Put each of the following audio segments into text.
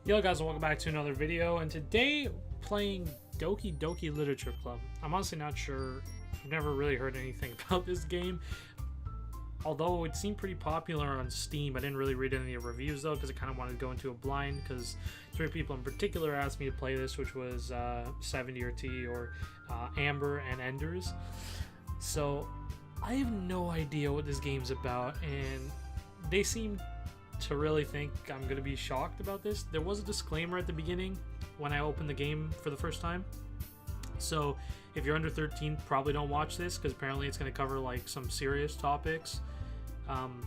Yo guys, welcome back to another video, and today playing Doki Doki Literature Club. I'm honestly not sure. I've never really heard anything about this game, although it seemed pretty popular on Steam. I didn't really read any of the reviews though, because I kind of wanted to go into a blind, because 3 people in particular asked me to play this, which was 70 or T or Amber and Enders. So I have no idea what this game's about, and they seem to really think I'm going to be shocked about this. There was a disclaimer at the beginning when I opened the game for the first time. So if you're under 13, probably don't watch this, because apparently it's going to cover like some serious topics.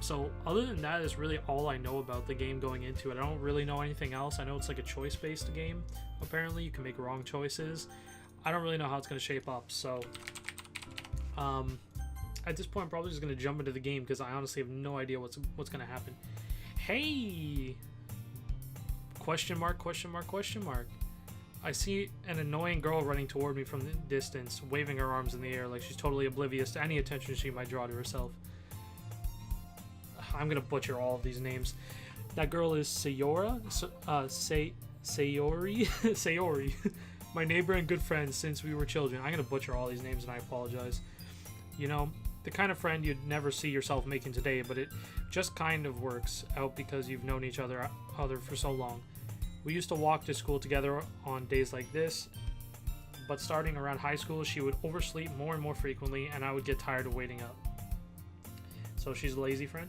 So other than that is really all I know about the game going into it. I don't really know anything else. I know it's like a choice-based game. Apparently you can make wrong choices. I don't really know how it's going to shape up. So at this point I'm probably just going to jump into the game, because I honestly have no idea what's going to happen. Hey! Question mark, question mark, question mark. I see an annoying girl running toward me from the distance, waving her arms in the air like she's totally oblivious to any attention she might draw to herself. I'm gonna butcher all of these names. That girl is Sayori? Sayori. My neighbor and good friend since we were children. I'm gonna butcher all these names and I apologize. You know, the kind of friend you'd never see yourself making today, but it just kind of works out because you've known each other for so long. We used to walk to school together on days like this, but starting around high school, she would oversleep more and more frequently, and I would get tired of waiting up. So she's a lazy friend?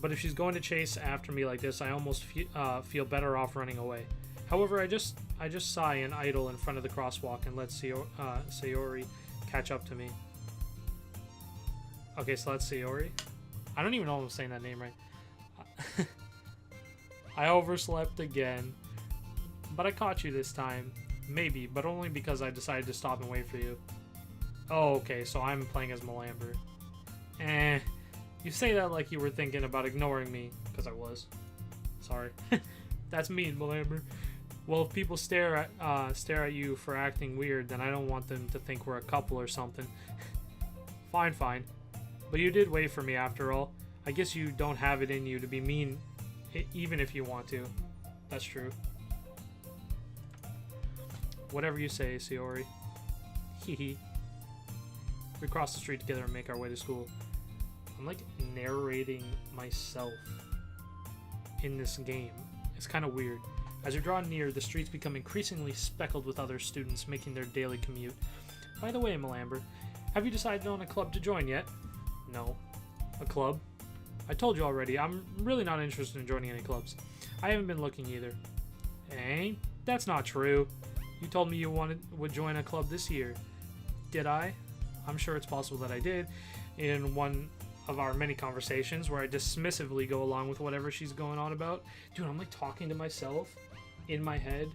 But if she's going to chase after me like this, I almost feel better off running away. However, I just sigh and idle in front of the crosswalk and let Sayori catch up to me. Okay, so that's Sayori. I don't even know if I'm saying that name right. I overslept again, but I caught you this time. Maybe, but only because I decided to stop and wait for you. Oh, okay, so I'm playing as Malamber. You say that like you were thinking about ignoring me, because I was. Sorry. That's mean, Malamber. Well, if people stare at you for acting weird, then I don't want them to think we're a couple or something. Fine, fine. But you did wait for me after all. I guess you don't have it in you to be mean, even if you want to. That's true. Whatever you say, Sayori. Hehe. We cross the street together and make our way to school. I'm like narrating myself in this game. It's kind of weird. As we draw near, the streets become increasingly speckled with other students making their daily commute. By the way, Malamber, have you decided on a club to join yet? No. A club? I told you already, I'm really not interested in joining any clubs. I haven't been looking either. That's not true. You told me you would join a club this year. Did I? I'm sure it's possible that I did, in one of our many conversations where I dismissively go along with whatever she's going on about. Dude, I'm like talking to myself in my head.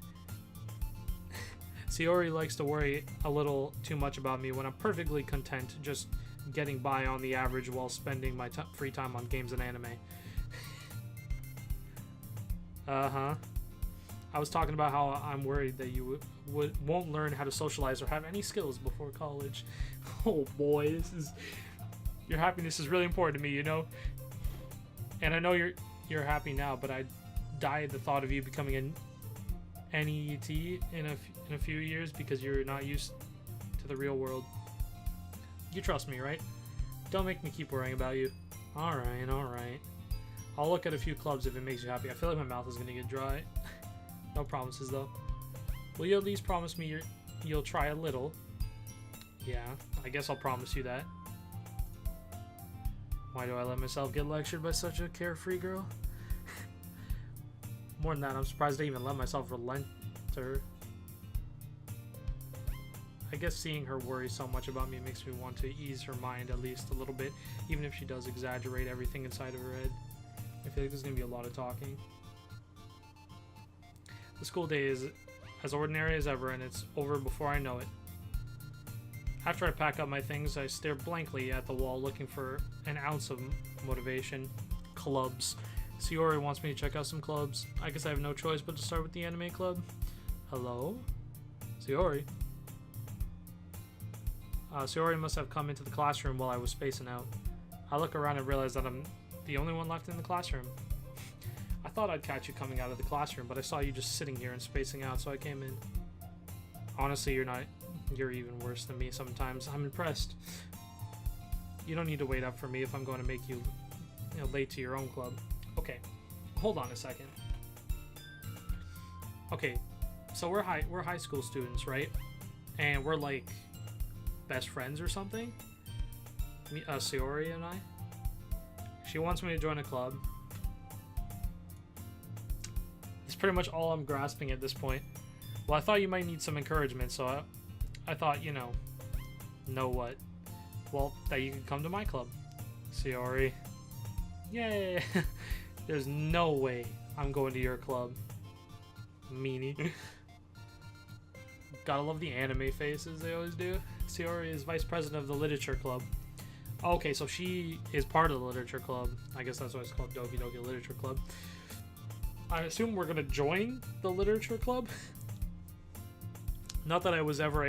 Sayori likes to worry a little too much about me when I'm perfectly content just getting by on the average while spending my free time on games and anime. Uh-huh. I was talking about how I'm worried that you won't learn how to socialize or have any skills before college. Oh boy, your happiness is really important to me, you know? And I know you're happy now, but I die at the thought of you becoming an NET in a few years because you're not used to the real world. You trust me, right? Don't make me keep worrying about you. Alright, alright. I'll look at a few clubs if it makes you happy. I feel like my mouth is gonna get dry. No promises, though. Will you at least promise me you'll try a little? Yeah, I guess I'll promise you that. Why do I let myself get lectured by such a carefree girl? More than that, I'm surprised I even let myself relent to her. I guess seeing her worry so much about me makes me want to ease her mind at least a little bit, even if she does exaggerate everything inside of her head. I feel like there's going to be a lot of talking. The school day is as ordinary as ever, and it's over before I know it. After I pack up my things, I stare blankly at the wall looking for an ounce of motivation. Clubs. Sayori wants me to check out some clubs. I guess I have no choice but to start with the anime club. Hello? Sayori? Sayori must have come into the classroom while I was spacing out. I look around and realize that I'm the only one left in the classroom. I thought I'd catch you coming out of the classroom, but I saw you just sitting here and spacing out, so I came in. Honestly, you're not. You're even worse than me sometimes. I'm impressed. You don't need to wait up for me if I'm going to make you, late to your own club. Okay, hold on a second. Okay, so we're high school students, right? And we're like best friends or something. Sayori and I. She wants me to join a club. It's pretty much all I'm grasping at this point. Well, I thought you might need some encouragement, so I thought, know what? Well, that you could come to my club. Sayori. Yay! There's no way I'm going to your club. Meanie. Gotta love the anime faces they always do. Sayori is vice president of the literature club. Okay, so she is part of the literature club. I guess that's why it's called Doki Doki Literature Club. I assume we're gonna join the literature club. Not that I was ever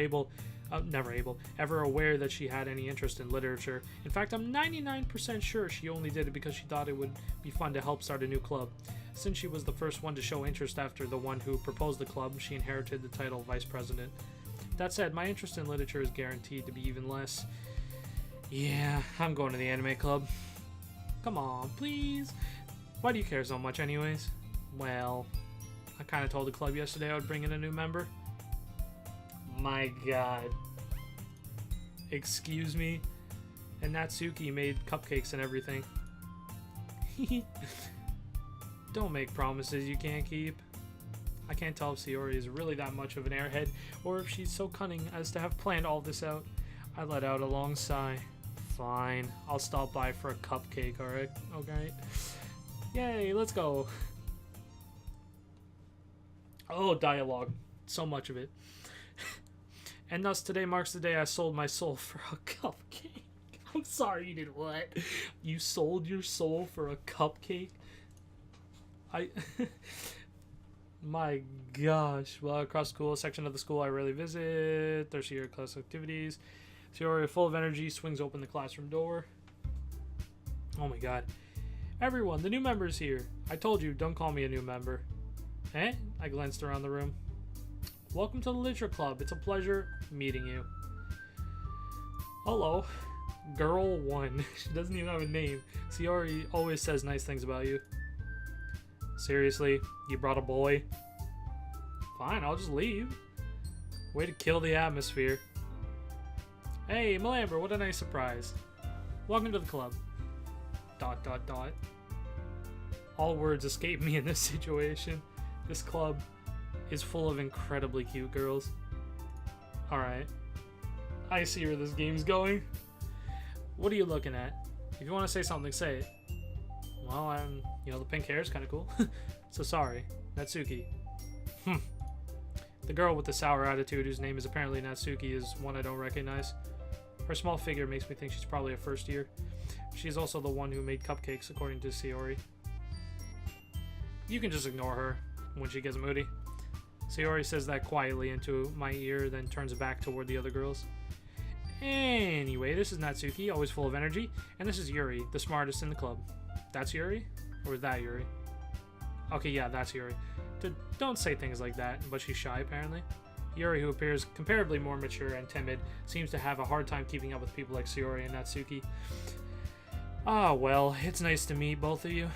aware that she had any interest in literature. In fact, I'm 99% sure she only did it because she thought it would be fun to help start a new club. Since she was the first one to show interest after the one who proposed the club, she inherited the title vice president. That said, my interest in literature is guaranteed to be even less. Yeah, I'm going to the anime club. Come on, please. Why do you care so much anyways? Well, I kind of told the club yesterday I would bring in a new member. My god. Excuse me? And Natsuki made cupcakes and everything. Don't make promises you can't keep. I can't tell if Sayori is really that much of an airhead, or if she's so cunning as to have planned all this out. I let out a long sigh. Fine, I'll stop by for a cupcake, alright? Okay. Yay, let's go. Oh, dialogue. So much of it. And thus, today marks the day I sold my soul for a cupcake. I'm sorry, you did what? You sold your soul for a cupcake? My gosh. Well, across school, a section of the school I rarely visit. There's your class activities. Sayori, full of energy, swings open the classroom door. Oh my god. Everyone, the new member's here. I told you, don't call me a new member. Eh? I glanced around the room. Welcome to the Literature Club. It's a pleasure meeting you. Hello. Girl 1. She doesn't even have a name. Sayori always says nice things about you. Seriously? You brought a boy? Fine, I'll just leave. Way to kill the atmosphere. Hey, Malamber, what a nice surprise. Welcome to the club. ... All words escape me in this situation. This club is full of incredibly cute girls. Alright. I see where this game's going. What are you looking at? If you want to say something, say it. Well, the pink hair is kind of cool. So sorry. Natsuki. The girl with the sour attitude, whose name is apparently Natsuki, is one I don't recognize. Her small figure makes me think she's probably a first year. She's also the one who made cupcakes, according to Sayori. You can just ignore her when she gets moody. Sayori says that quietly into my ear, then turns back toward the other girls. Anyway, this is Natsuki, always full of energy, and this is Yuri, the smartest in the club. That's Yuri? Or is that Yuri? Okay, yeah, that's Yuri. Don't say things like that, but she's shy, apparently. Yuri, who appears comparably more mature and timid, seems to have a hard time keeping up with people like Sayori and Natsuki. Ah, well, it's nice to meet both of you.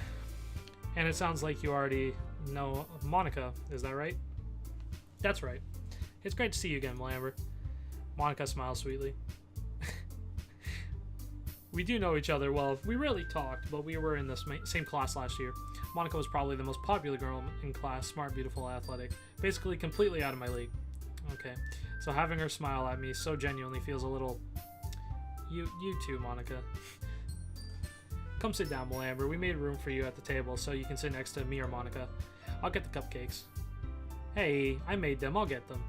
And it sounds like you already know Monica, is that right? That's right. It's great to see you again, Malamber. Monica smiles sweetly. We do know each other well. We rarely talked, but we were in the same class last year. Monica was probably the most popular girl in class, smart, beautiful, athletic. Basically completely out of my league. Okay, so having her smile at me so genuinely feels a little... You too, Monica. Come sit down, Malamber. We made room for you at the table so you can sit next to me or Monica. I'll get the cupcakes. Hey, I made them. I'll get them.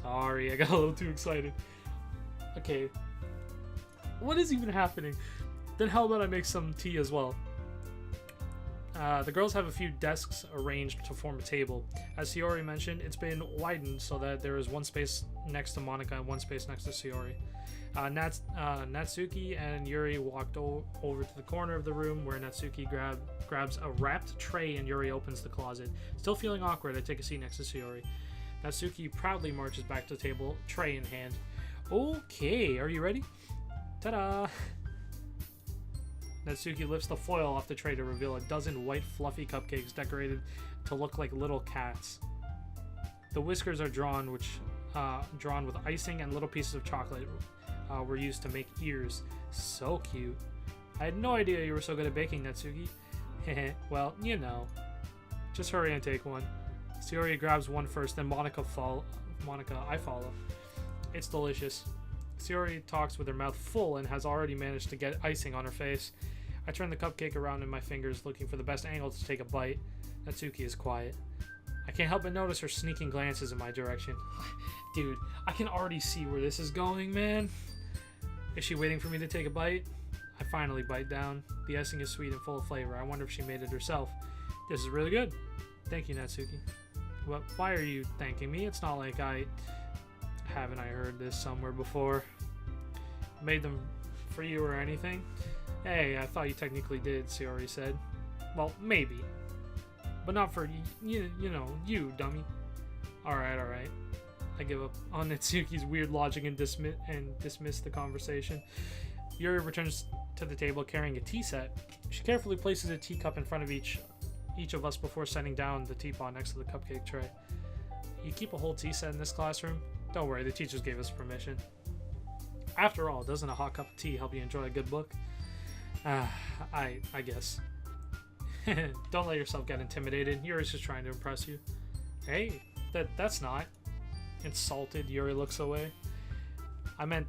Sorry, I got a little too excited. Okay. What is even happening? Then how about I make some tea as well? The girls have a few desks arranged to form a table. As Sayori mentioned, it's been widened so that there is one space next to Monica and one space next to Sayori. Natsuki and Yuri walked over to the corner of the room where Natsuki grabs a wrapped tray and Yuri opens the closet. Still feeling awkward, I take a seat next to Sayori. Natsuki proudly marches back to the table, tray in hand. Okay, are you ready? Ta-da! Natsuki lifts the foil off the tray to reveal a dozen white fluffy cupcakes decorated to look like little cats. The whiskers are drawn with icing, and little pieces of chocolate were used to make ears. So cute. I had no idea you were so good at baking, Natsuki. Heh, well, you know. Just hurry and take one. Sayori grabs one first, then Monica, I follow. It's delicious. Sayori talks with her mouth full and has already managed to get icing on her face. I turn the cupcake around in my fingers, looking for the best angle to take a bite. Natsuki is quiet. I can't help but notice her sneaking glances in my direction. Dude, I can already see where this is going, man. Is she waiting for me to take a bite? I finally bite down. The icing is sweet and full of flavor. I wonder if she made it herself. This is really good. Thank you, Natsuki. Well, why are you thanking me? It's not like haven't I heard this somewhere before? Made them for you or anything? Hey, I thought you technically did, Sayori said. Well, maybe. But not for you know, you, dummy. Alright. I give up on Natsuki's weird logic and dismiss the conversation. Yuri returns to the table carrying a tea set. She carefully places a teacup in front of each of us before setting down the teapot next to the cupcake tray. You keep a whole tea set in this classroom? Don't worry, the teachers gave us permission. After all, doesn't a hot cup of tea help you enjoy a good book? I guess. Don't let yourself get intimidated. Yuri's just trying to impress you. Hey, that's not. Insulted, Yuri looks away. I meant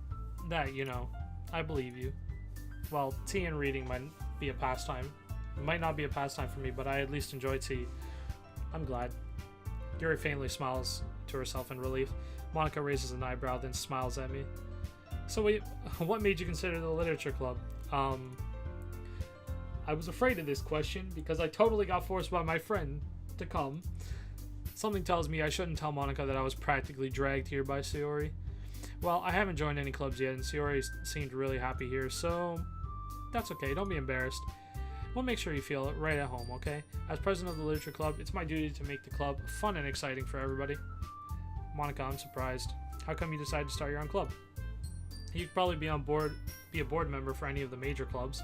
that, you know. I believe you. Well, tea and reading might be a pastime. It might not be a pastime for me, but I at least enjoy tea. I'm glad. Yuri faintly smiles to herself in relief. Monica raises an eyebrow, then smiles at me. So wait, what made you consider the literature club? I was afraid of this question because I totally got forced by my friend to come. Something tells me I shouldn't tell Monica that I was practically dragged here by Sayori. Well, I haven't joined any clubs yet, and Sayori seemed really happy here, so that's okay. Don't be embarrassed. We'll make sure you feel it right at home, okay? As president of the literature club, it's my duty to make the club fun and exciting for everybody. Monica, I'm surprised. How come you decided to start your own club? You could probably be a board member for any of the major clubs.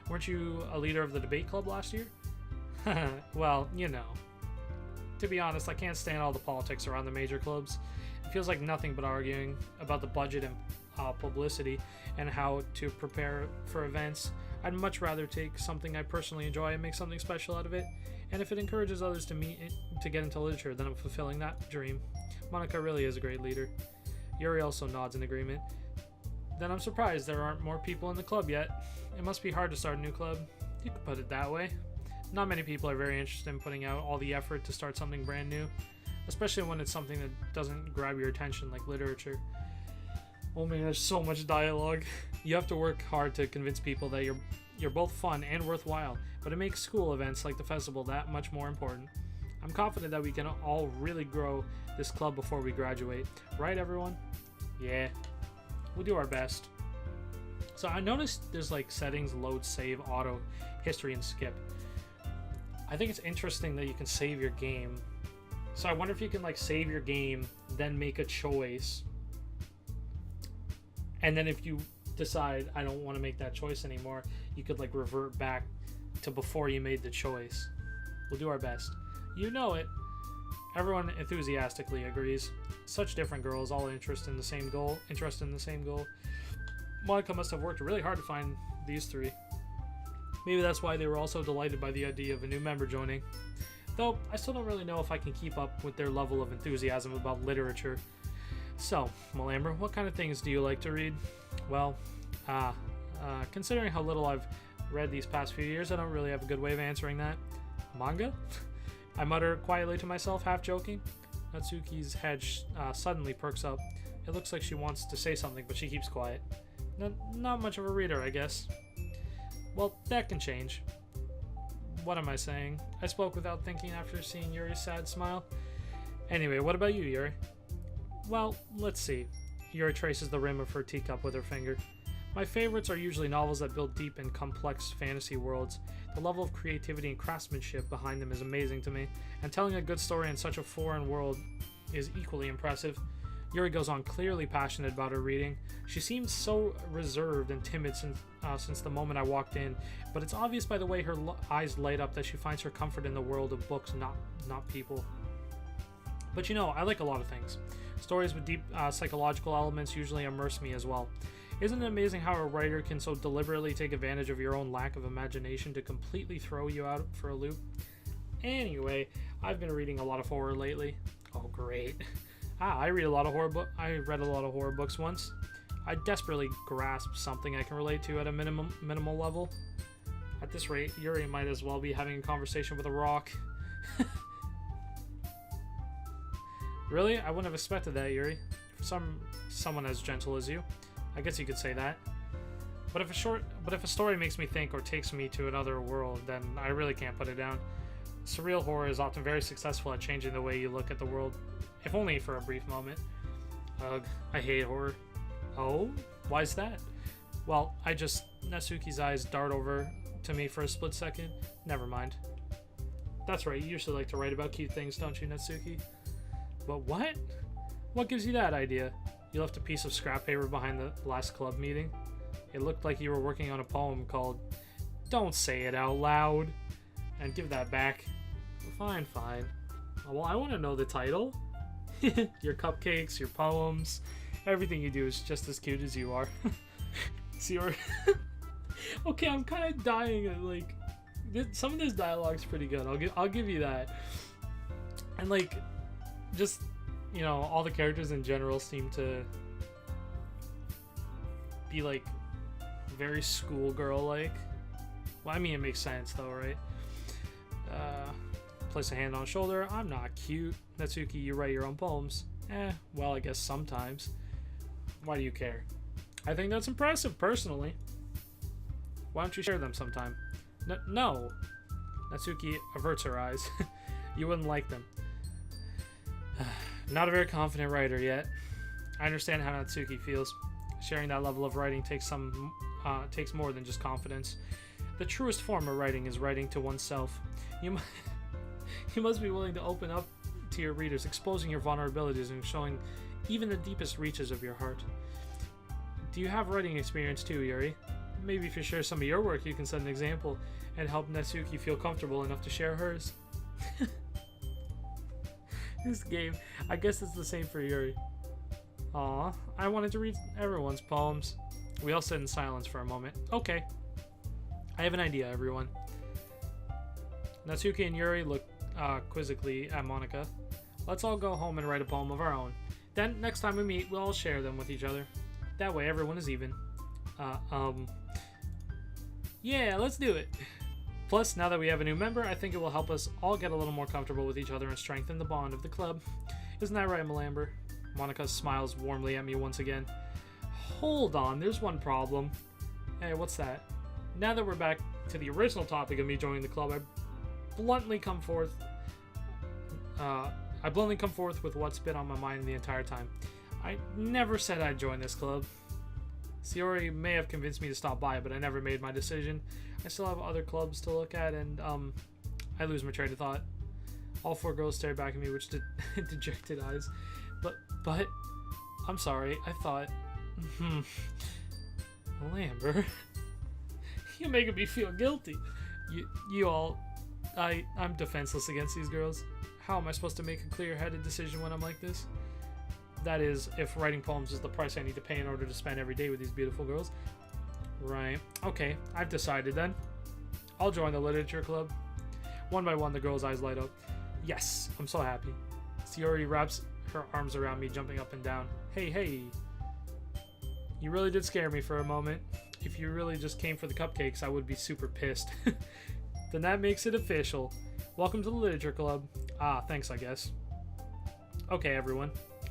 Weren't you a leader of the debate club last year? Well, you know. To be honest, I can't stand all the politics around the major clubs. It feels like nothing but arguing about the budget and publicity and how to prepare for events. I'd much rather take something I personally enjoy and make something special out of it. And if it encourages others to get into literature, then I'm fulfilling that dream. Monica really is a great leader. Yuri also nods in agreement. Then I'm surprised there aren't more people in the club yet. It must be hard to start a new club. You could put it that way. Not many people are very interested in putting out all the effort to start something brand new, especially when it's something that doesn't grab your attention like literature. Oh man, there's so much dialogue. You have to work hard to convince people that you're both fun and worthwhile, but it makes school events like the festival that much more important. I'm confident that we can all really grow this club before we graduate. Right, everyone? Yeah. We'll do our best. So I noticed there's like settings, load, save, auto, history, and skip. I think it's interesting that you can save your game. So I wonder if you can like save your game, then make a choice. And then if you decide I don't want to make that choice anymore, you could like revert back to before you made the choice. We'll do our best. You know it. Everyone enthusiastically agrees. Such different girls, all interested in the same goal. Monica must have worked really hard to find these three. Maybe that's why they were also delighted by the idea of a new member joining. Though, I still don't really know if I can keep up with their level of enthusiasm about literature. So, Malamber, what kind of things do you like to read? Well, considering how little I've read these past few years, I don't really have a good way of answering that. Manga? I mutter quietly to myself, half joking. Natsuki's head suddenly perks up. It looks like she wants to say something, but she keeps quiet. Not much of a reader, I guess. Well, that can change. what am I saying? I spoke without thinking after seeing Yuri's sad smile. Anyway, what about you, Yuri? Well, let's see. Yuri traces the rim of her teacup with her finger. My favorites are usually novels that build deep and complex fantasy worlds. The level of creativity and craftsmanship behind them is amazing to me, and telling a good story in such a foreign world is equally impressive. Yuri goes on, clearly passionate about her reading. She seems so reserved and timid since the moment I walked in, but it's obvious by the way her eyes light up that she finds her comfort in the world of books, not people. But you know, I like a lot of things. Stories with deep psychological elements usually immerse me as well. Isn't it amazing how a writer can so deliberately take advantage of your own lack of imagination to completely throw you out for a loop? Anyway, I've been reading a lot of horror lately. Oh, great. I read a lot of horror I read a lot of horror books once. I desperately grasp something I can relate to at a minimal level. At this rate, Yuri might as well be having a conversation with a rock. Really? I wouldn't have expected that, Yuri. For someone as gentle as you. I guess you could say that. But if a story makes me think or takes me to another world, then I really can't put it down. Surreal horror is often very successful at changing the way you look at the world, if only for a brief moment. Ugh, I hate horror. Oh? Why's that? Well, Natsuki's eyes dart over to me for a split second. Never mind. That's right, you usually like to write about cute things, don't you, Natsuki? But what? What gives you that idea? You left a piece of scrap paper behind the last club meeting. It looked like you were working on a poem called Don't Say It Out Loud. And give that back. Fine. Well, I want to know the title. Your cupcakes, your poems, everything you do is just as cute as you are. See, okay, I'm kind of dying. Like, some of this dialogue's pretty good. I'll give you that. And like, just, you know, all the characters in general seem to be like very schoolgirl like. Well, I mean, it makes sense though, right? Place a hand on shoulder. I'm not cute. Natsuki, you write your own poems. Well, I guess sometimes. Why do you care? I think that's impressive, personally. Why don't you share them sometime? No. Natsuki averts her eyes. You wouldn't like them. Not a very confident writer yet. I understand how Natsuki feels. Sharing that level of writing takes more than just confidence. The truest form of writing is writing to oneself. You must be willing to open up to your readers, exposing your vulnerabilities and showing even the deepest reaches of your heart. Do you have writing experience too, Yuri? Maybe if you share some of your work, you can set an example and help Natsuki feel comfortable enough to share hers. This game, I guess it's the same for Yuri. Aw, I wanted to read everyone's poems. We all sit in silence for a moment. Okay. I have an idea, everyone. Natsuki and Yuri look quizzically at Monika. Let's all go home and write a poem of our own. Then, next time we meet, we'll all share them with each other. That way, everyone is even. Yeah, let's do it. Plus, now that we have a new member, I think it will help us all get a little more comfortable with each other and strengthen the bond of the club. Isn't that right, Malamber? Monika smiles warmly at me once again. Hold on, there's one problem. Hey, what's that? Now that we're back to the original topic of me joining the club, I bluntly come forth with what's been on my mind the entire time. I never said I'd join this club. Sayori may have convinced me to stop by, but I never made my decision. I still have other clubs to look at, and I lose my train of thought. All four girls stare back at me with dejected eyes. But I'm sorry. I thought, Malamber, you're making me feel guilty. I'm defenseless against these girls. How am I supposed to make a clear-headed decision when I'm like this? That is, if writing poems is the price I need to pay in order to spend every day with these beautiful girls. Right. Okay, I've decided then. I'll join the literature club. One by one, the girls' eyes light up. Yes, I'm so happy. Sayori wraps her arms around me, jumping up and down. Hey. You really did scare me for a moment. If you really just came for the cupcakes, I would be super pissed. Then that makes it official. Welcome to the literature club. Thanks, I guess. Okay, everyone.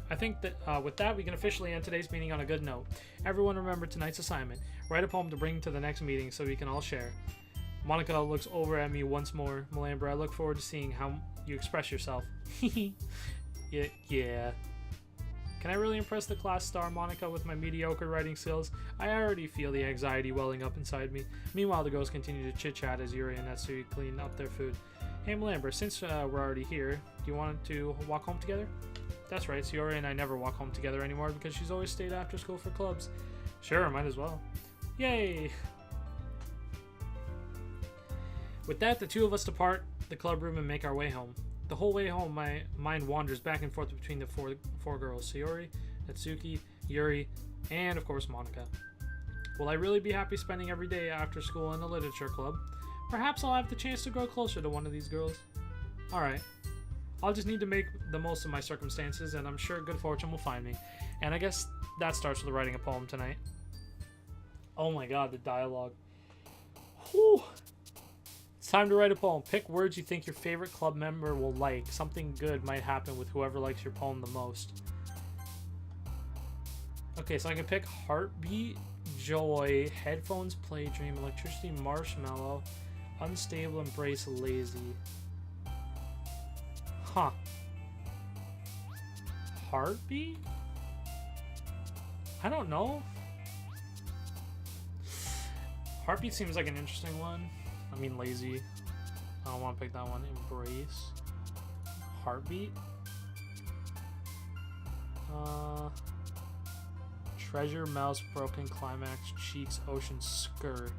I think that with that, we can officially end today's meeting on a good note. Everyone remember tonight's assignment. Write a poem to bring to the next meeting so we can all share. Monica looks over at me once more. Malamber, I look forward to seeing how you express yourself. Yeah. Can I really impress the class star Monica with my mediocre writing skills? I already feel the anxiety welling up inside me. Meanwhile, the girls continue to chit-chat as Yuri and Natsuki clean up their food. Hey Malamber, since we're already here, do you want to walk home together? That's right, Yuri and I never walk home together anymore because she's always stayed after school for clubs. Sure, might as well. Yay! With that, the two of us depart the club room and make our way home. The whole way home, my mind wanders back and forth between the four girls, Sayori, Natsuki, Yuri, and of course Monica. Will I really be happy spending every day after school in the literature club? Perhaps I'll have the chance to grow closer to one of these girls. Alright, I'll just need to make the most of my circumstances, and I'm sure good fortune will find me. And I guess that starts with writing a poem tonight. Oh my god, the dialogue. Whew. It's time to write a poem. Pick words you think your favorite club member will like. Something good might happen with whoever likes your poem the most. Okay, so I can pick heartbeat, joy, headphones, play, dream, electricity, marshmallow, unstable, embrace, lazy. Huh. Heartbeat? I don't know. Heartbeat seems like an interesting one. I mean, lazy. I don't want to pick that one. Embrace. Heartbeat. Treasure, mouse, broken, climax, cheeks, ocean, skirt.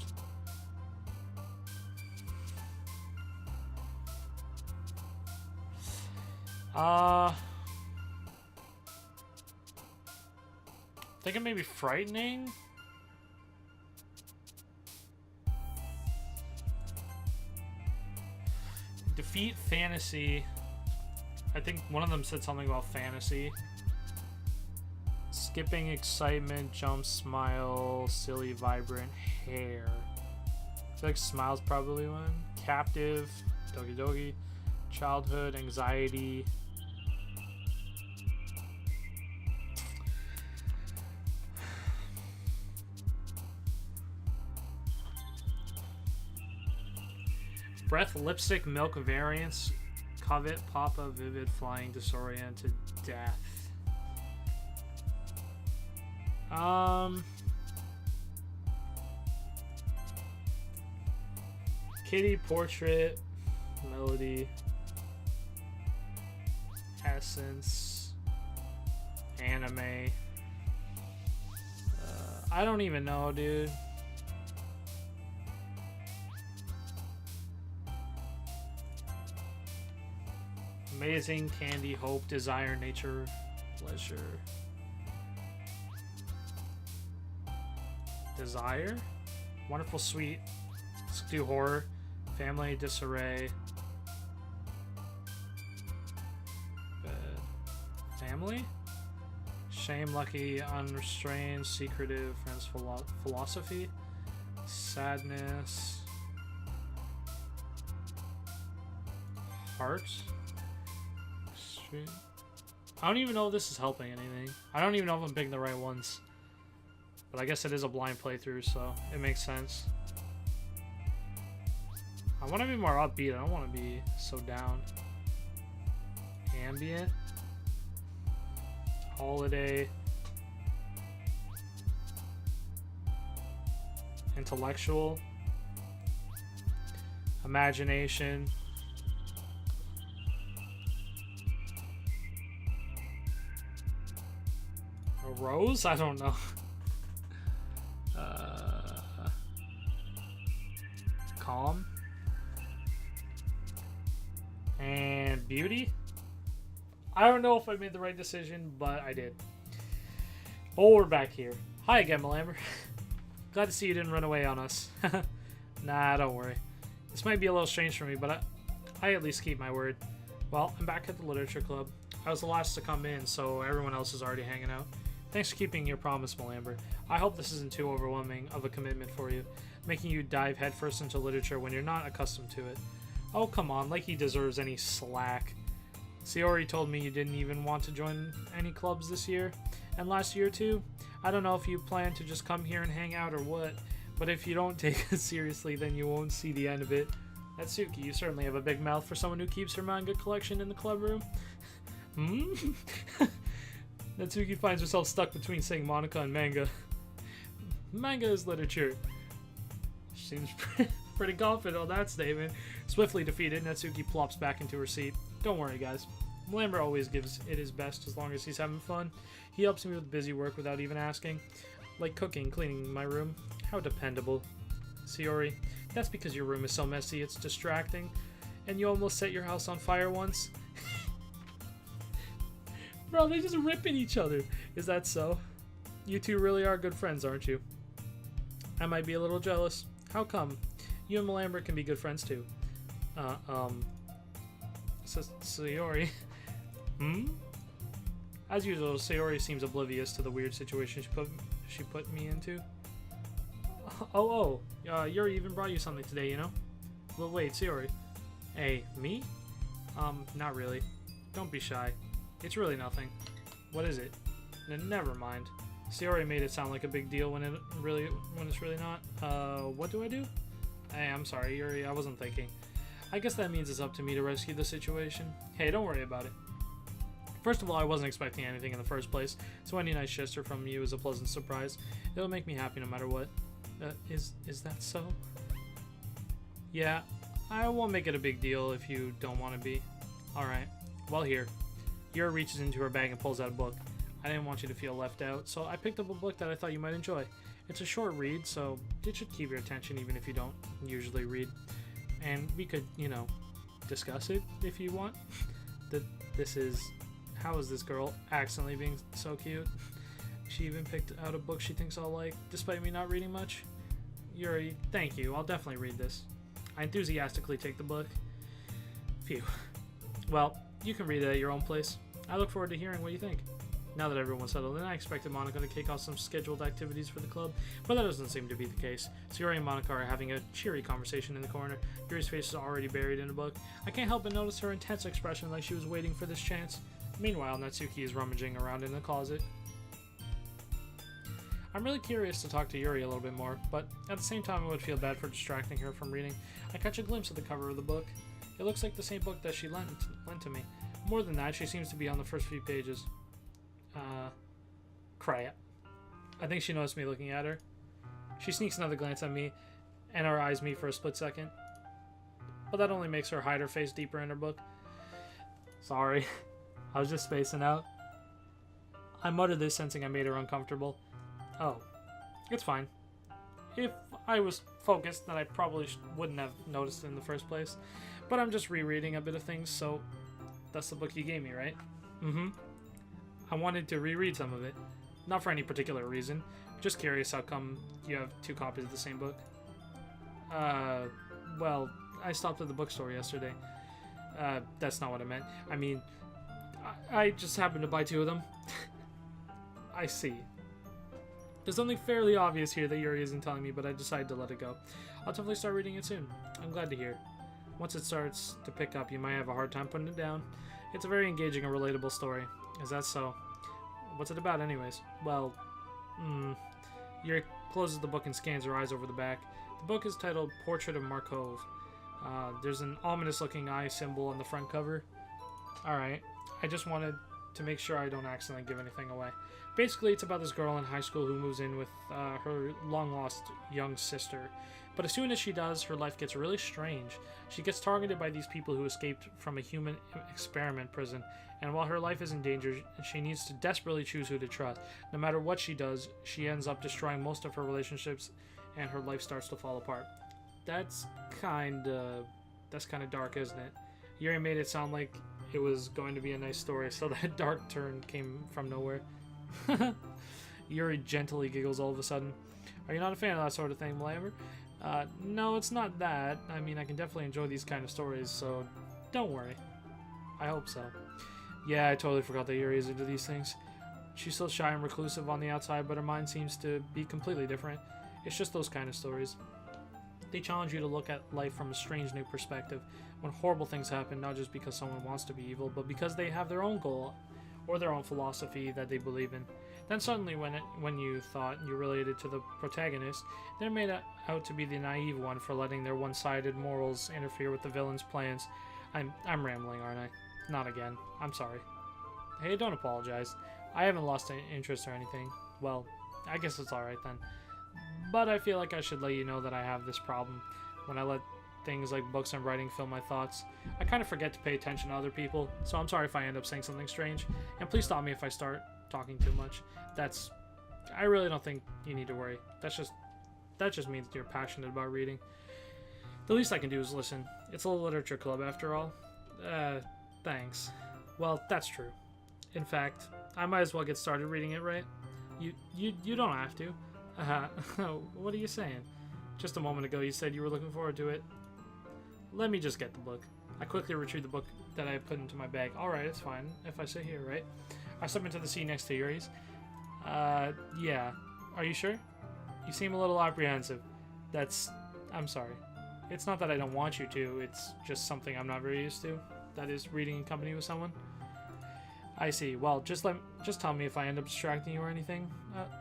Thinking maybe frightening. Defeat, fantasy. I think one of them said something about fantasy. Skipping, excitement, jump, smile, silly, vibrant, hair. I feel like smile's probably one. Captive, Doki Doki. Childhood, anxiety. Breath, lipstick, milk, variance, covet, papa, vivid, flying, disoriented, death. Kitty, portrait, melody, essence, anime. I don't even know, dude. Amazing, candy, hope, desire, nature, pleasure. Desire? Wonderful, sweet. Let's do horror. Family, disarray. Family? Shame, lucky, unrestrained, secretive, friends, philosophy. Sadness. Heart. Street. I don't even know if this is helping anything. I don't even know if I'm picking the right ones. But I guess it is a blind playthrough, so it makes sense. I want to be more upbeat. I don't want to be so down. Ambient. Holiday. Intellectual. Imagination. A rose? I don't know. Calm. And beauty. I don't know if I made the right decision, but I did. Oh, we're back here. Hi again, Malamber. Glad to see you didn't run away on us. Nah, don't worry. This might be a little strange for me, but I at least keep my word. Well, I'm back at the literature club. I was the last to come in, so everyone else is already hanging out. Thanks for keeping your promise, Malamber. I hope this isn't too overwhelming of a commitment for you, making you dive headfirst into literature when you're not accustomed to it. Oh, come on, like he deserves any slack. Sayori told me you didn't even want to join any clubs this year, and last year too. I don't know if you plan to just come here and hang out or what, But if you don't take it seriously, then you won't see the end of it. Natsuki, you certainly have a big mouth for someone who keeps her manga collection in the club room. Hmm? Natsuki finds herself stuck between saying Monica and manga. Manga is literature. She seems pretty confident on that statement. Swiftly defeated, Natsuki plops back into her seat. Don't worry, guys. Malamber always gives it his best as long as he's having fun. He helps me with busy work without even asking. Like cooking, cleaning my room. How dependable. Sayori, that's because your room is so messy it's distracting. And you almost set your house on fire once. Bro, they just ripping each other. Is that so? You two really are good friends, aren't you? I might be a little jealous. How come? You and Malamber can be good friends too. Sayori. As usual, Sayori seems oblivious to the weird situation she put me into. Yuri even brought you something today, you know? Well, wait, Sayori. Hey, me? Not really. Don't be shy. It's really nothing. What is it? Never mind. Sayori made it sound like a big deal when it's really not. What do I do? Hey, I'm sorry, Yuri, I wasn't thinking. I guess that means it's up to me to rescue the situation. Hey, don't worry about it. First of all, I wasn't expecting anything in the first place, so any nice gesture from you is a pleasant surprise. It'll make me happy no matter what. Is that so? Yeah, I won't make it a big deal if you don't want to be. Alright, well here. Yuri reaches into her bag and pulls out a book. I didn't want you to feel left out, so I picked up a book that I thought you might enjoy. It's a short read, so it should keep your attention even if you don't usually read. And we could, discuss it if you want. How is this girl accidentally being so cute? She even picked out a book she thinks I'll like, despite me not reading much. Yuri, thank you, I'll definitely read this. I enthusiastically take the book. Phew. Well, you can read it at your own place. I look forward to hearing what you think. Now that everyone's settled in, I expected Monica to kick off some scheduled activities for the club, but that doesn't seem to be the case. Sayori and Monica are having a cheery conversation in the corner. Yuri's face is already buried in a book. I can't help but notice her intense expression like she was waiting for this chance. Meanwhile, Natsuki is rummaging around in the closet. I'm really curious to talk to Yuri a little bit more, but at the same time I would feel bad for distracting her from reading. I catch a glimpse of the cover of the book. It looks like the same book that she lent to me. More than that, she seems to be on the first few pages. Crap. I think she noticed me looking at her. She sneaks another glance at me, and her eyes meet for a split second. But that only makes her hide her face deeper in her book. Sorry. I was just spacing out. I muttered this, sensing I made her uncomfortable. Oh. It's fine. If I was focused, then I probably wouldn't have noticed it in the first place. But I'm just rereading a bit of things, so that's the book you gave me, right? Mm-hmm. I wanted to reread some of it. Not for any particular reason. Just curious how come you have two copies of the same book. Well, I stopped at the bookstore yesterday. That's not what I meant. I mean, I just happened to buy two of them. I see. There's something fairly obvious here that Yuri isn't telling me, but I decided to let it go. I'll definitely start reading it soon. I'm glad to hear. Once it starts to pick up, you might have a hard time putting it down. It's a very engaging and relatable story. Is that so? What's it about anyways? Well, Yuri closes the book and scans her eyes over the back. The book is titled Portrait of Markov. There's an ominous looking eye symbol on the front cover. Alright, I just wanted to make sure I don't accidentally give anything away. Basically, it's about this girl in high school who moves in with her long-lost young sister. But as soon as she does, her life gets really strange. She gets targeted by these people who escaped from a human experiment prison. And while her life is in danger, she needs to desperately choose who to trust. No matter what she does, she ends up destroying most of her relationships, and her life starts to fall apart. That's kind of dark, isn't it? Yuri made it sound like it was going to be a nice story, so that dark turn came from nowhere. Yuri gently giggles all of a sudden. Are you not a fan of that sort of thing, Malamber? No, it's not that. I mean, I can definitely enjoy these kind of stories, so don't worry. I hope so. Yeah, I totally forgot that Yuri is into these things. She's so shy and reclusive on the outside, but her mind seems to be completely different. It's just those kind of stories. They challenge you to look at life from a strange new perspective, when horrible things happen not just because someone wants to be evil, but because they have their own goal or their own philosophy that they believe in. Then suddenly, when you thought you related to the protagonist, they're made out to be the naive one for letting their one-sided morals interfere with the villain's plans. I'm rambling, aren't I? Not again. I'm sorry. Hey, don't apologize. I haven't lost any interest or anything. Well, I guess it's alright then. But I feel like I should let you know that I have this problem. When I let things like books and writing fill my thoughts, I kind of forget to pay attention to other people, so I'm sorry if I end up saying something strange. And please stop me if I start talking too much. I really don't think you need to worry. That just means you're passionate about reading. The least I can do is listen. It's a literature club after all. Thanks. Well, that's true. In fact, I might as well get started reading it, right? You don't have to. What are you saying? Just a moment ago you said you were looking forward to it. Let me just get the book. I quickly retrieved the book that I put into my bag. Alright, it's fine if I sit here, right? I step into the seat next to Yuri's. Yeah. Are you sure? You seem a little apprehensive. I'm sorry. It's not that I don't want you to, it's just something I'm not very used to. That is, reading in company with someone. I see. Well, just tell me if I end up distracting you or anything.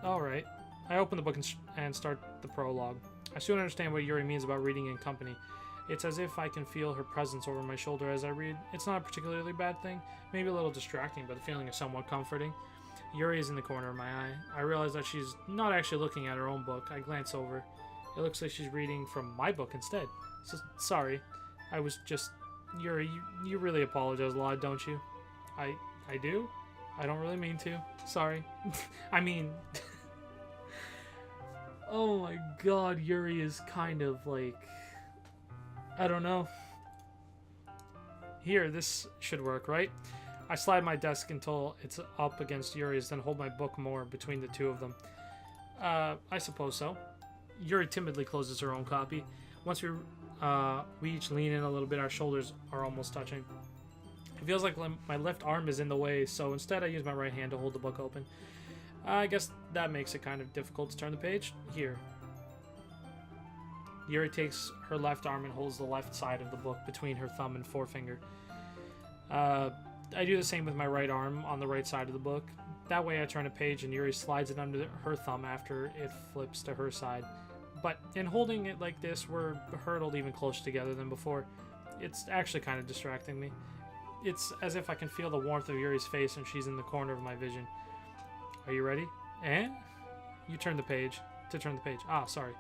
Alright. I open the book and start the prologue. I soon understand what Yuri means about reading in company. It's as if I can feel her presence over my shoulder as I read. It's not a particularly bad thing, maybe a little distracting, but the feeling is somewhat comforting. Yuri is in the corner of my eye. I realize that she's not actually looking at her own book. I glance over. It looks like she's reading from my book instead. So, sorry. I was just... Yuri, you really apologize a lot, don't you? I do? I don't really mean to. Sorry. I mean... Oh my god, Yuri is kind of like... I don't know. Here, this should work, right? I slide my desk until it's up against Yuri's, then hold my book more between the two of them. I suppose so. Yuri timidly closes her own copy. Once we each lean in a little bit, our shoulders are almost touching. It feels like my left arm is in the way, so instead I use my right hand to hold the book open. I guess that makes it kind of difficult to turn the page. Here. Yuri takes her left arm and holds the left side of the book between her thumb and forefinger. I do the same with my right arm on the right side of the book. That way I turn a page and Yuri slides it under her thumb after it flips to her side. But in holding it like this, we're hurdled even closer together than before. It's actually kind of distracting me. It's as if I can feel the warmth of Yuri's face and she's in the corner of my vision. Are you ready? And? You turn the page. To turn the page. Ah, sorry.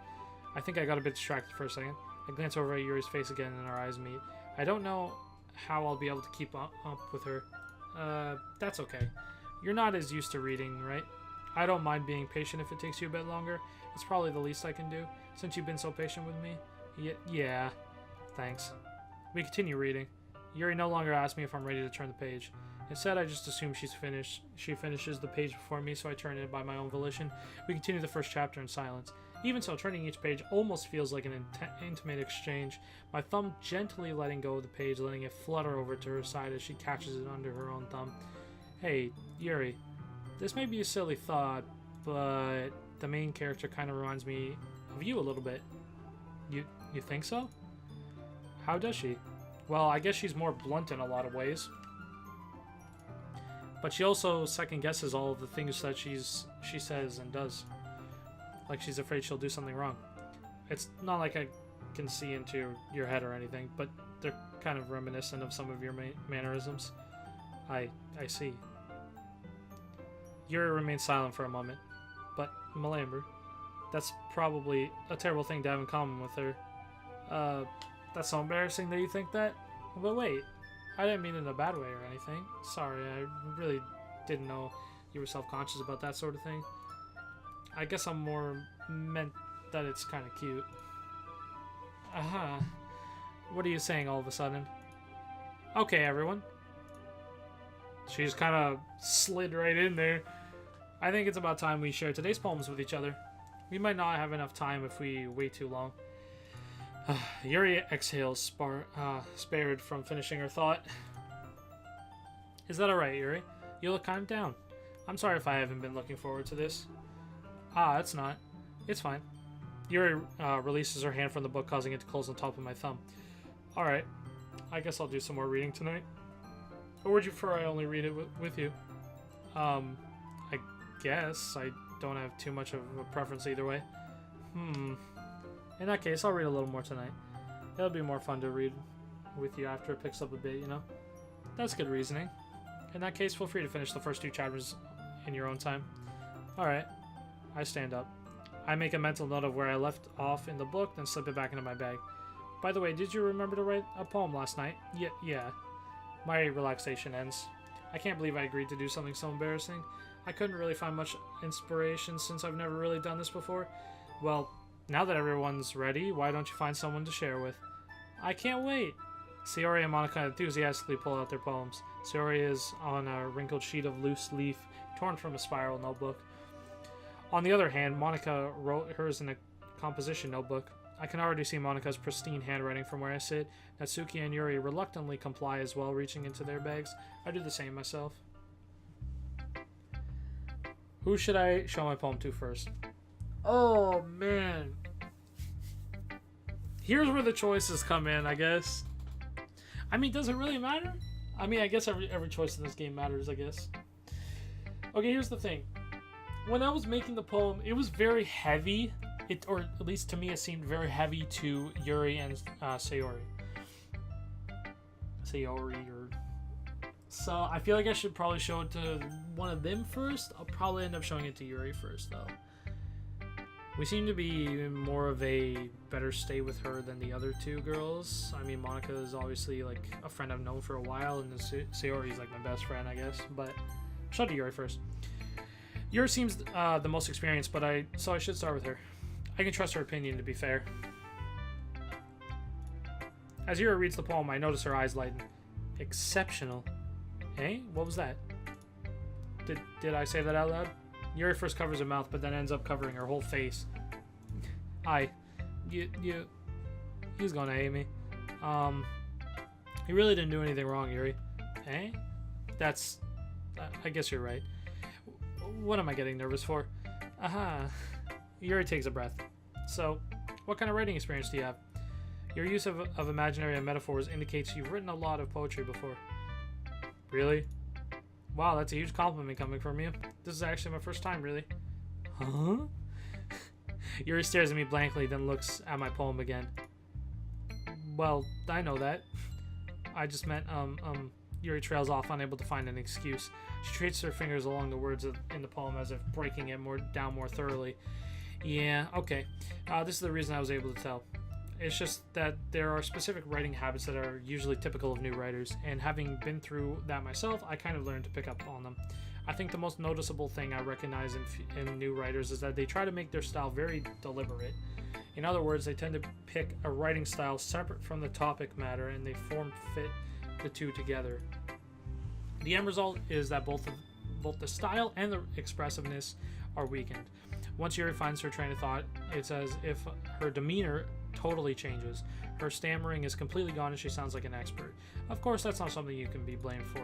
I think I got a bit distracted for a second. I glance over at Yuri's face again and our eyes meet. I don't know how I'll be able to keep up with her. That's okay. You're not as used to reading, right? I don't mind being patient if it takes you a bit longer. It's probably the least I can do, since you've been so patient with me. Yeah. Thanks. We continue reading. Yuri no longer asks me if I'm ready to turn the page. Instead, I just assume she's finished. She finishes the page before me, so I turn it by my own volition. We continue the first chapter in silence. Even so, turning each page almost feels like an intimate exchange. My thumb gently letting go of the page, letting it flutter over to her side as she catches it under her own thumb. Hey, Yuri, this may be a silly thought, but the main character kind of reminds me of you a little bit. You think so? How does she? Well, I guess she's more blunt in a lot of ways. But she also second-guesses all of the things that she says and does. Like she's afraid she'll do something wrong. It's not like I can see into your head or anything, but they're kind of reminiscent of some of your mannerisms. I see. Yuri remains silent for a moment. But, Malamber, that's probably a terrible thing to have in common with her. That's so embarrassing that you think that? But wait, I didn't mean it in a bad way or anything. Sorry, I really didn't know you were self-conscious about that sort of thing. I guess I'm more meant that it's kind of cute. What are you saying all of a sudden? Okay, everyone. She's kind of slid right in there. I think it's about time we share today's poems with each other. We might not have enough time if we wait too long. Yuri exhales, spared from finishing her thought. Is that alright, Yuri? You look kind of down. I'm sorry if I haven't been looking forward to this. It's not. It's fine. Yuri releases her hand from the book, causing it to close on top of my thumb. Alright. I guess I'll do some more reading tonight. Or would you prefer I only read it with you? I guess. I don't have too much of a preference either way. In that case, I'll read a little more tonight. It'll be more fun to read with you after it picks up a bit, you know? That's good reasoning. In that case, feel free to finish the first 2 chapters in your own time. Alright. I stand up. I make a mental note of where I left off in the book, then slip it back into my bag. By the way, did you remember to write a poem last night? Yeah. My relaxation ends. I can't believe I agreed to do something so embarrassing. I couldn't really find much inspiration since I've never really done this before. Well, now that everyone's ready, why don't you find someone to share with? I can't wait! Sayori and Monica enthusiastically pull out their poems. Sayori is on a wrinkled sheet of loose leaf, torn from a spiral notebook. On the other hand, Monica wrote hers in a composition notebook. I can already see Monica's pristine handwriting from where I sit. Natsuki and Yuri reluctantly comply as well, reaching into their bags. I do the same myself. Who should I show my poem to first? Oh, man. Here's where the choices come in, I guess. I mean, does it really matter? I mean, I guess every choice in this game matters, I guess. Okay, here's the thing. When I was making the poem, it was very heavy. Or at least to me, it seemed very heavy to Yuri and Sayori. So I feel like I should probably show it to one of them first. I'll probably end up showing it to Yuri first, though. We seem to be more of a better stay with her than the other 2 girls. I mean, Monica is obviously like a friend I've known for a while, and Sayori is like my best friend, I guess. But show it to Yuri first. Yuri seems the most experienced, so I should start with her. I can trust her opinion, to be fair. As Yuri reads the poem, I notice her eyes lighten. Exceptional. Eh? What was that? Did I say that out loud? Yuri first covers her mouth, but then ends up covering her whole face. He's gonna hate me. He really didn't do anything wrong, Yuri. Eh? I guess you're right. What am I getting nervous for? Aha. Yuri takes a breath. So, what kind of writing experience do you have? Your use of imaginary and metaphors indicates you've written a lot of poetry before. Really? Wow, that's a huge compliment coming from you. This is actually my first time, really. Huh? Yuri stares at me blankly, then looks at my poem again. Well, I know that. I just meant, Yuri trails off, unable to find an excuse. She traces her fingers along the words in the poem as if breaking it down more thoroughly. Yeah, okay. This is the reason I was able to tell. It's just that there are specific writing habits that are usually typical of new writers, and having been through that myself, I kind of learned to pick up on them. I think the most noticeable thing I recognize in new writers is that they try to make their style very deliberate. In other words, they tend to pick a writing style separate from the topic matter, and they fit the 2 together. The end result is that both the style and the expressiveness are weakened. Once Yuri finds her train of thought, it's as if her demeanor totally changes. Her stammering is completely gone and she sounds like an expert. Of course, that's not something you can be blamed for.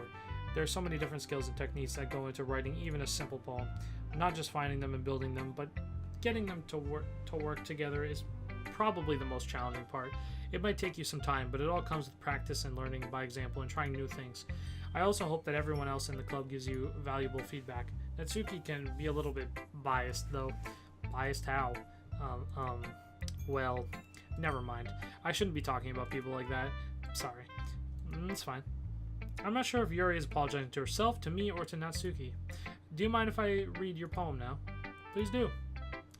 There are so many different skills and techniques that go into writing even a simple poem. Not just finding them and building them, but getting them to work together is probably the most challenging part. It might take you some time, but it all comes with practice and learning by example and trying new things. I also hope that everyone else in the club gives you valuable feedback. Natsuki can be a little bit biased, though. Biased how? Well, never mind. I shouldn't be talking about people like that. Sorry. It's fine. I'm not sure if Yuri is apologizing to herself, to me, or to Natsuki. Do you mind if I read your poem now? Please do.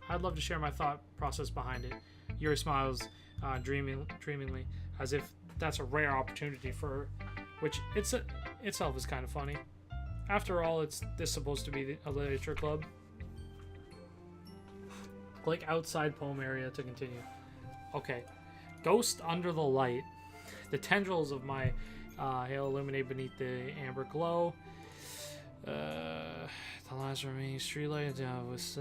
I'd love to share my thought process behind it. Yuri smiles dreamingly, as if that's a rare opportunity for her, which itself is kind of funny. After all, it's supposed to be a literature club. Click outside poem area to continue. Okay. Ghost under the light. The tendrils of my hail illuminate beneath the amber glow. The last remaining streetlight with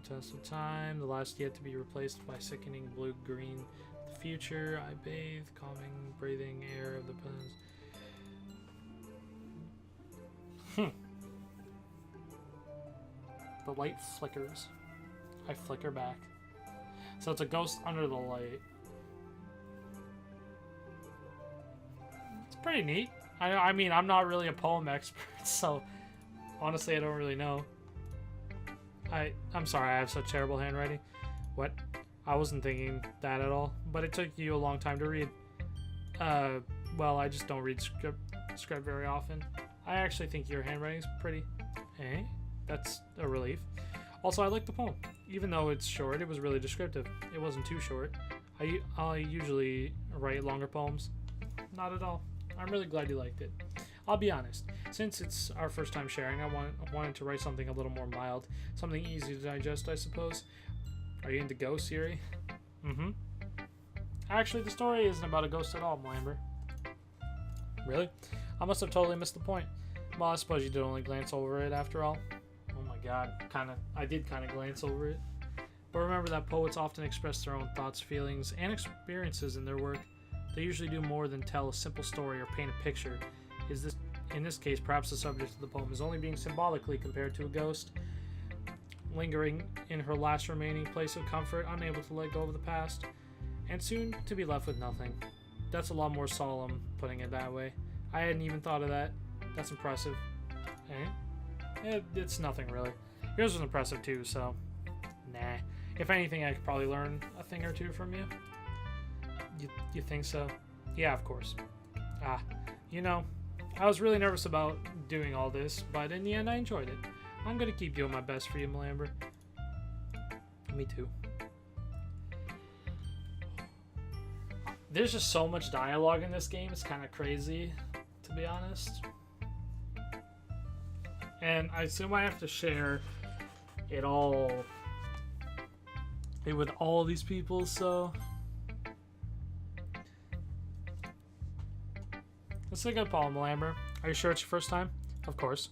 test of time. The last yet to be replaced by sickening blue-green. The future, I bathe, calming, breathing air of the pens. The light flickers. I flicker back. So it's a ghost under the light. It's pretty neat. I mean, I'm not really a poem expert, so honestly, I don't really know. I'm sorry, I have such terrible handwriting. What? I wasn't thinking that at all, but it took you a long time to read. Well, I just don't read script very often. I actually think your handwriting's pretty. Eh? That's a relief. Also, I like the poem. Even though it's short, it was really descriptive. It wasn't too short. I usually write longer poems. Not at all. I'm really glad you liked it. I'll be honest. Since it's our first time sharing, I wanted to write something a little more mild. Something easy to digest, I suppose. Are you into ghosts, Yuri? Mm-hmm. Actually, the story isn't about a ghost at all, Malamber. Really? I must have totally missed the point. Well, I suppose you did only glance over it after all. Oh my god. I did kind of glance over it. But remember that poets often express their own thoughts, feelings, and experiences in their work. They usually do more than tell a simple story or paint a picture. In this case, perhaps the subject of the poem is only being symbolically compared to a ghost, lingering in her last remaining place of comfort, unable to let go of the past, and soon to be left with nothing. That's a lot more solemn, putting it that way. I hadn't even thought of that. That's impressive. Eh? It's nothing really. Yours was impressive too, so nah. If anything, I could probably learn a thing or two from you. You think so? Yeah, of course. You know, I was really nervous about doing all this, but in the end I enjoyed it. I'm gonna keep doing my best for you, Malamber. Me too. There's just so much dialogue in this game, it's kind of crazy, to be honest. And I assume I have to share it all with all these people, so it's a good poem, Malamber. Are you sure it's your first time? Of course.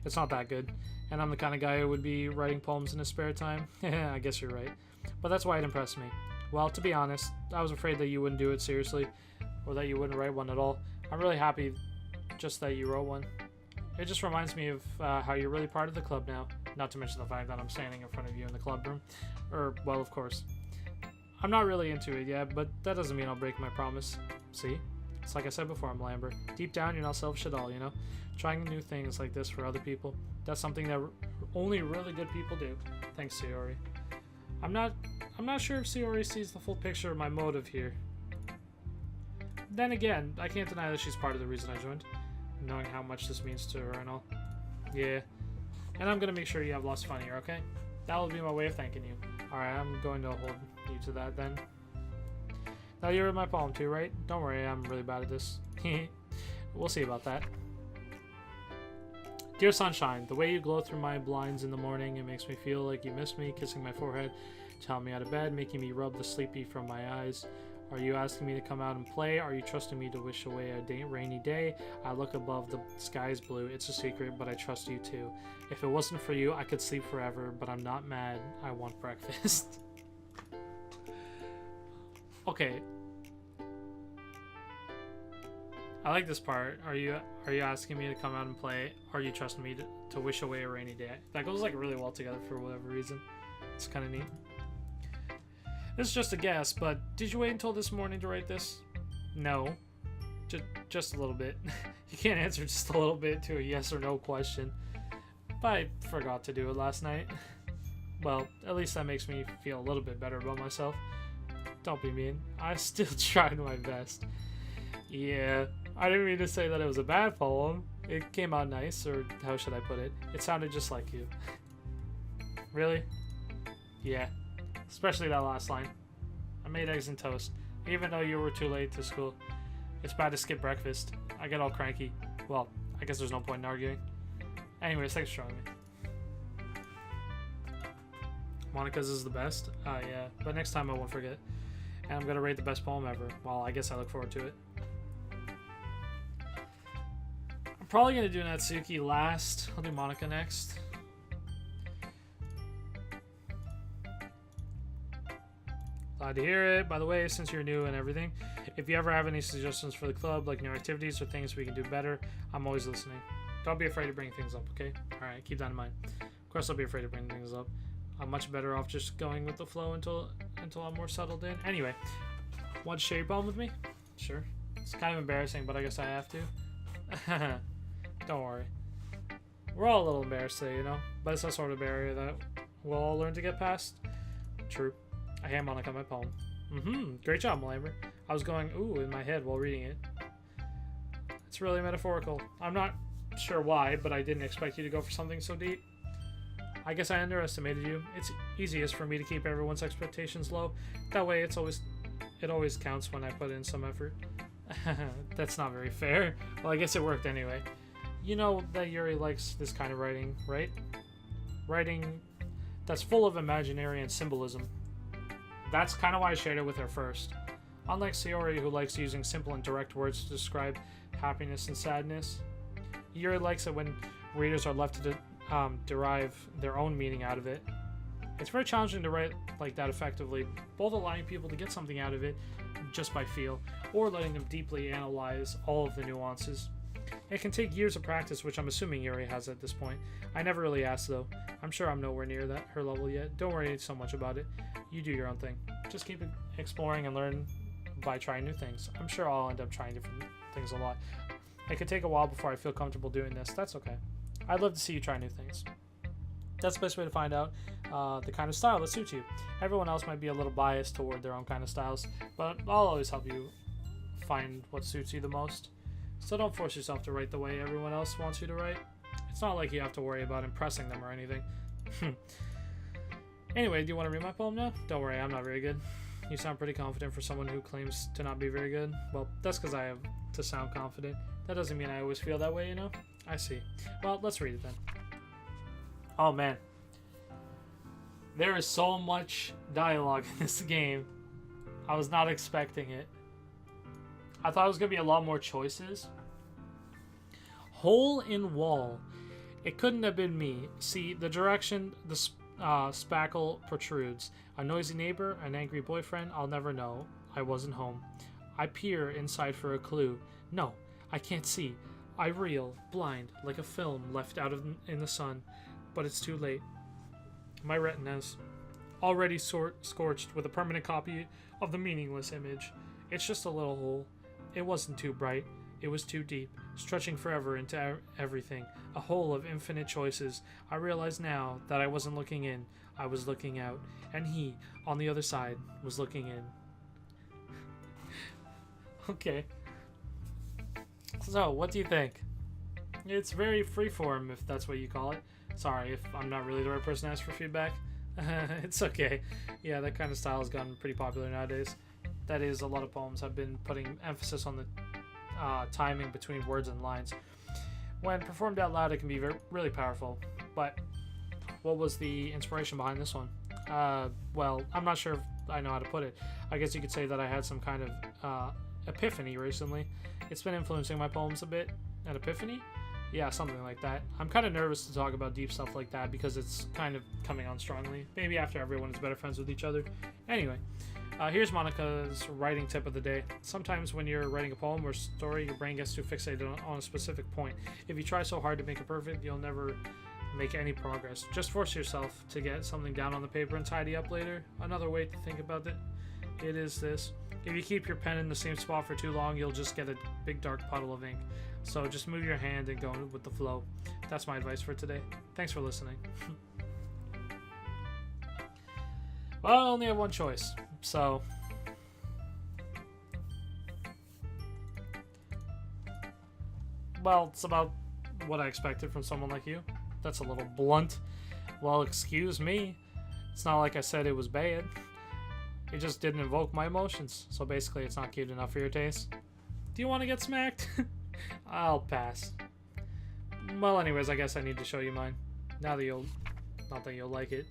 It's not that good. And I'm the kind of guy who would be writing poems in his spare time. I guess you're right. But that's why it impressed me. Well, to be honest, I was afraid that you wouldn't do it seriously, or that you wouldn't write one at all. I'm really happy just that you wrote one. It just reminds me of how you're really part of the club now. Not to mention the fact that I'm standing in front of you in the club room. Well, of course. I'm not really into it yet, but that doesn't mean I'll break my promise. See? It's like I said before, Malamber. Deep down, you're not selfish at all, you know? Trying new things like this for other people. That's something that only really good people do. Thanks, Sayori. I'm not sure if Sayori sees the full picture of my motive here. Then again, I can't deny that she's part of the reason I joined. Knowing how much this means to her and all. Yeah. And I'm gonna make sure you have lots of fun here, okay? That will be my way of thanking you. Alright, I'm going to hold you to that then. Now you read my poem too, right? Don't worry, I'm really bad at this. We'll see about that. Dear sunshine, the way you glow through my blinds in the morning, it makes me feel like you miss me, kissing my forehead, telling me out of bed, making me rub the sleepy from my eyes. Are you asking me to come out and play? Are you trusting me to wish away a rainy day? I look above, the sky's blue. It's a secret, but I trust you too. If it wasn't for you, I could sleep forever, but I'm not mad. I want breakfast. Okay. I like this part. Are you asking me to come out and play? Are you trusting me to wish away a rainy day? That goes like really well together for whatever reason. It's kind of neat. This is just a guess, but did you wait until this morning to write this? No. Just a little bit. You can't answer just a little bit to a yes or no question. But I forgot to do it last night. Well, at least that makes me feel a little bit better about myself. Don't be mean. I still tried my best. Yeah, I didn't mean to say that it was a bad poem. It came out nice, or how should I put it? It sounded just like you. Really? Yeah. Especially that last line. I made eggs and toast, even though you were too late to school. It's bad to skip breakfast. I get all cranky. Well, I guess there's no point in arguing. Anyways, thanks for showing me. Monica's is the best? Yeah, but next time I won't forget. And I'm gonna rate the best poem ever. Well, I guess I look forward to it. I'm probably gonna do Natsuki last. I'll do Monica next. Glad to hear it. By the way, since you're new and everything, if you ever have any suggestions for the club, like new activities or things we can do better, I'm always listening. Don't be afraid to bring things up, okay? Alright, keep that in mind. Of course I'll be afraid to bring things up. I'm much better off just going with the flow until I'm more settled in. Anyway, want to share your poem with me? Sure. It's kind of embarrassing, but I guess I have to. Don't worry. We're all a little embarrassed today, you know? But it's that sort of barrier that we'll all learn to get past. True. I harmonica my poem. Great job, Malamber. I was going, ooh, in my head while reading it. It's really metaphorical. I'm not sure why, but I didn't expect you to go for something so deep. I guess I underestimated you. It's easiest for me to keep everyone's expectations low. That way it always counts when I put in some effort. That's not very fair. Well, I guess it worked anyway. You know that Yuri likes this kind of writing, right? Writing that's full of imaginary and symbolism. That's kind of why I shared it with her first. Unlike Sayori, who likes using simple and direct words to describe happiness and sadness, Yuri likes it when readers are left to derive their own meaning out of it. It's very challenging to write like that effectively, both allowing people to get something out of it just by feel, or letting them deeply analyze all of the nuances. It can take years of practice, which I'm assuming Yuri has at this point. I never really asked though. I'm sure I'm nowhere near her level yet. Don't worry so much about it. You do your own thing. Just keep exploring and learn by trying new things. I'm sure I'll end up trying different things a lot. It could take a while before I feel comfortable doing this. That's okay. I'd love to see you try new things. That's the best way to find out the kind of style that suits you. Everyone else might be a little biased toward their own kind of styles, but I'll always help you find what suits you the most. So don't force yourself to write the way everyone else wants you to write. It's not like you have to worry about impressing them or anything. Anyway, do you want to read my poem now? Don't worry, I'm not very good. You sound pretty confident for someone who claims to not be very good. Well, that's because I have to sound confident. That doesn't mean I always feel that way, you know? I see. Well, let's read it then. Oh man. There is so much dialogue in this game. I was not expecting it. I thought it was going to be a lot more choices. Hole in wall. It couldn't have been me. See, the direction the spackle protrudes. A noisy neighbor, an angry boyfriend, I'll never know. I wasn't home. I peer inside for a clue. No, I can't see. I reel, blind, like a film left out in the sun. But it's too late. My retina's already scorched with a permanent copy of the meaningless image. It's just a little hole. It wasn't too bright. It was too deep, stretching forever into everything. A hole of infinite choices. I realize now that I wasn't looking in. I was looking out. And he, on the other side, was looking in. Okay. So, what do you think? It's very freeform, if that's what you call it. Sorry if I'm not really the right person to ask for feedback. It's okay. Yeah, that kind of style has gotten pretty popular nowadays. That is, a lot of poems have been putting emphasis on the timing between words and lines. When performed out loud, it can be really powerful. But what was the inspiration behind this one? Well, I'm not sure if I know how to put it. I guess you could say that I had some kind of epiphany recently. It's been influencing my poems a bit. An epiphany? Yeah, something like that. I'm kind of nervous to talk about deep stuff like that because it's kind of coming on strongly. Maybe after everyone is better friends with each other. Anyway, here's Monica's writing tip of the day. Sometimes when you're writing a poem or story, your brain gets too fixated on a specific point. If you try so hard to make it perfect, you'll never make any progress. Just force yourself to get something down on the paper and tidy up later. Another way to think about it is this. If you keep your pen in the same spot for too long, you'll just get a big dark puddle of ink. So just move your hand and go with the flow. That's my advice for today. Thanks for listening. Well, I only have one choice, so... Well, it's about what I expected from someone like you. That's a little blunt. Well, excuse me. It's not like I said it was bad. It just didn't invoke my emotions. So basically, it's not cute enough for your taste. Do you want to get smacked? I'll pass. Well, anyways, I guess I need to show you mine. Not that you'll like it.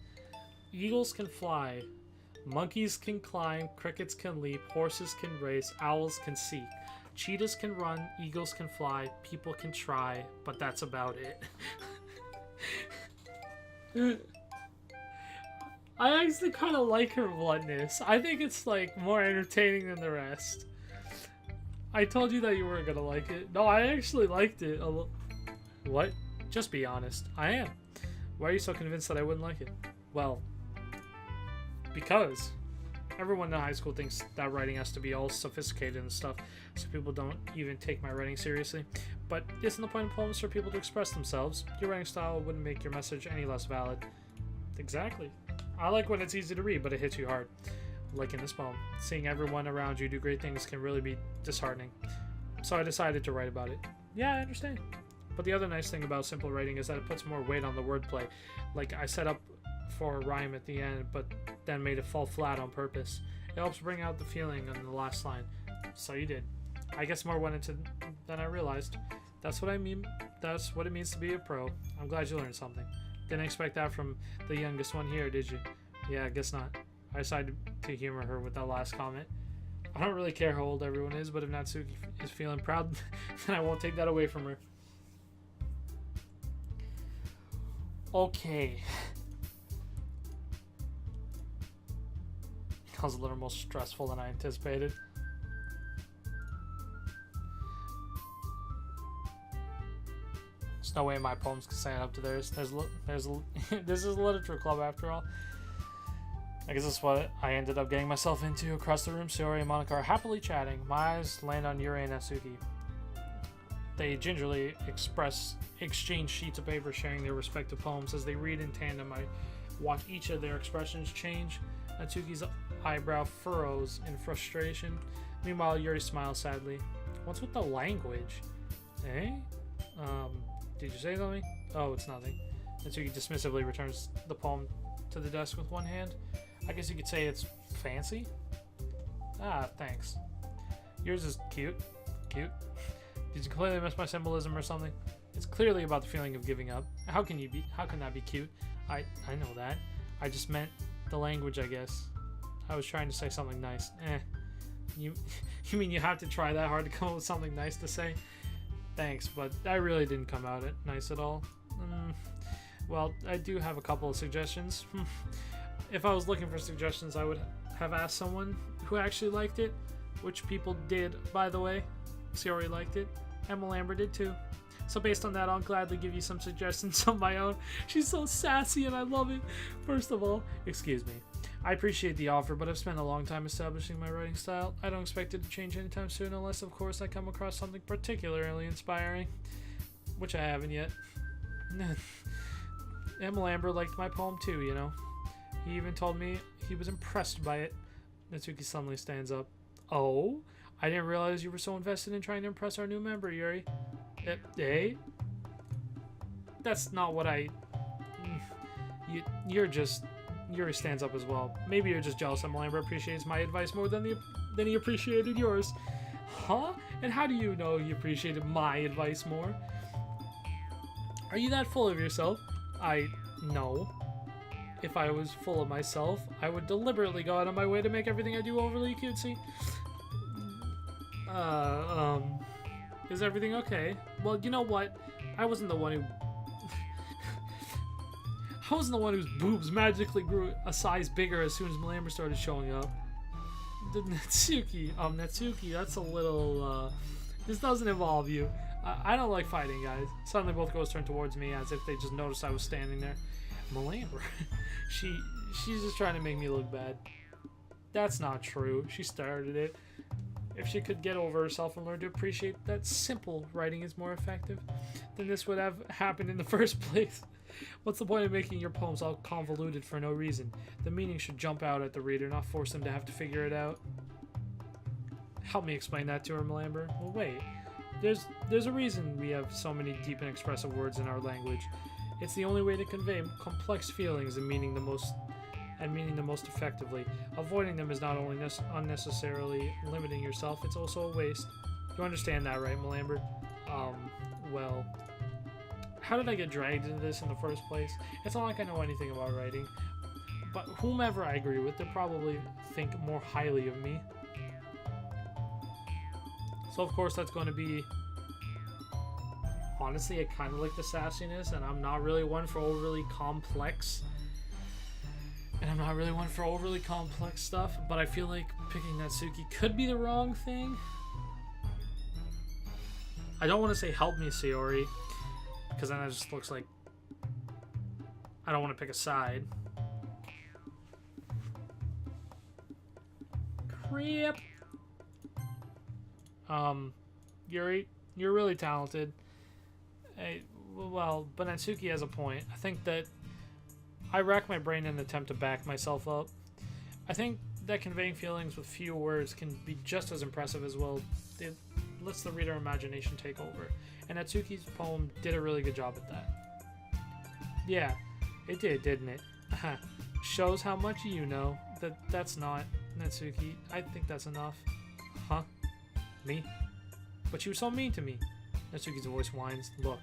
Eagles can fly. Monkeys can climb. Crickets can leap. Horses can race. Owls can seek. Cheetahs can run. Eagles can fly. People can try. But that's about it. I actually kind of like her bluntness. I think it's like more entertaining than the rest. I told you that you weren't gonna like it. No, I actually liked it. What? Just be honest. I am. Why are you so convinced that I wouldn't like it? Well, because everyone in high school thinks that writing has to be all sophisticated and stuff, so people don't even take my writing seriously. But isn't the point of poems for people to express themselves? Your writing style wouldn't make your message any less valid. Exactly. I like when it's easy to read, but it hits you hard. Like in this poem, seeing everyone around you do great things can really be disheartening. So I decided to write about it. Yeah, I understand. But the other nice thing about simple writing is that it puts more weight on the wordplay. Like, I set up for a rhyme at the end, but then made it fall flat on purpose. It helps bring out the feeling on the last line. So you did. I guess more went into than I realized. That's what I mean. That's what it means to be a pro. I'm glad you learned something. Didn't expect that from the youngest one here, did you? Yeah, I guess not. I decided to humor her with that last comment. I don't really care how old everyone is, but if Natsuki is feeling proud, then I won't take that away from her. Okay. That was a little more stressful than I anticipated. There's no way my poems can stand up to theirs. This is a literature club after all. I guess that's what I ended up getting myself into. Across the room, Sayori and Monica are happily chatting. My eyes land on Yuri and Natsuki. They gingerly exchange sheets of paper, sharing their respective poems. As they read in tandem, I watch each of their expressions change. Natsuki's eyebrow furrows in frustration. Meanwhile, Yuri smiles sadly. What's with the language? Eh? Did you say something? Oh, it's nothing. Natsuki dismissively returns the poem to the desk with one hand. I guess you could say it's fancy. Ah, thanks. Yours is cute. Cute. Did you completely miss my symbolism or something? It's clearly about the feeling of giving up. How can that be cute? I know that. I just meant the language, I guess. I was trying to say something nice. You mean you have to try that hard to come up with something nice to say? Thanks, but I really didn't come out nice at all. Well, I do have a couple of suggestions. If I was looking for suggestions, I would have asked someone who actually liked it, which people did, by the way. Sayori liked it, and Malamber did too. So based on that, I'll gladly give you some suggestions of my own. She's so sassy and I love it. First of all, excuse me. I appreciate the offer, but I've spent a long time establishing my writing style. I don't expect it to change anytime soon unless, of course, I come across something particularly inspiring, which I haven't yet. And Malamber liked my poem too, you know. He even told me he was impressed by it. Natsuki suddenly stands up. Oh? I didn't realize you were so invested in trying to impress our new member, Yuri. Eh? That's not what I... You're just... Yuri stands up as well. Maybe you're just jealous that Malamber appreciates my advice more than he appreciated yours. Huh? And how do you know he appreciated my advice more? Are you that full of yourself? No. If I was full of myself, I would deliberately go out of my way to make everything I do overly cutesy. Is everything okay? Well, you know what? I wasn't the one whose boobs magically grew a size bigger as soon as Malamber started showing up. Natsuki, that's a little, this doesn't involve you. I don't like fighting, guys. Suddenly both girls turned towards me as if they just noticed I was standing there. Malamber, she's just trying to make me look bad. That's not true. She started it. If she could get over herself and learn to appreciate that simple writing is more effective, then this would have happened in the first place. What's the point of making your poems all convoluted for no reason? The meaning should jump out at the reader, not force them to have to figure it out. Help me explain that to her, Malamber. Well, wait. There's a reason we have so many deep and expressive words in our language. It's the only way to convey complex feelings and meaning the most effectively. Avoiding them is not only unnecessarily limiting yourself, it's also a waste. You understand that, right, Malamber? Well, how did I get dragged into this in the first place? It's not like I know anything about writing, but whomever I agree with, they probably think more highly of me. So of course that's going to be, honestly, I kind of like the sassiness, and I'm not really one for overly complex. Stuff, but I feel like picking Natsuki could be the wrong thing. I don't want to say help me, Sayori, because then it just looks like I don't want to pick a side. Crap. Yuri, you're really talented. Well, but Natsuki has a point. I think that I rack my brain in an attempt to back myself up. I think that conveying feelings with few words can be just as impressive as well. It lets the reader imagination take over, and Natsuki's poem did a really good job at that. Yeah, it did, didn't it? Shows how much you know. That's not, Natsuki. I think that's enough. Huh? Me? But you were so mean to me. Natsuki's voice whines. Look,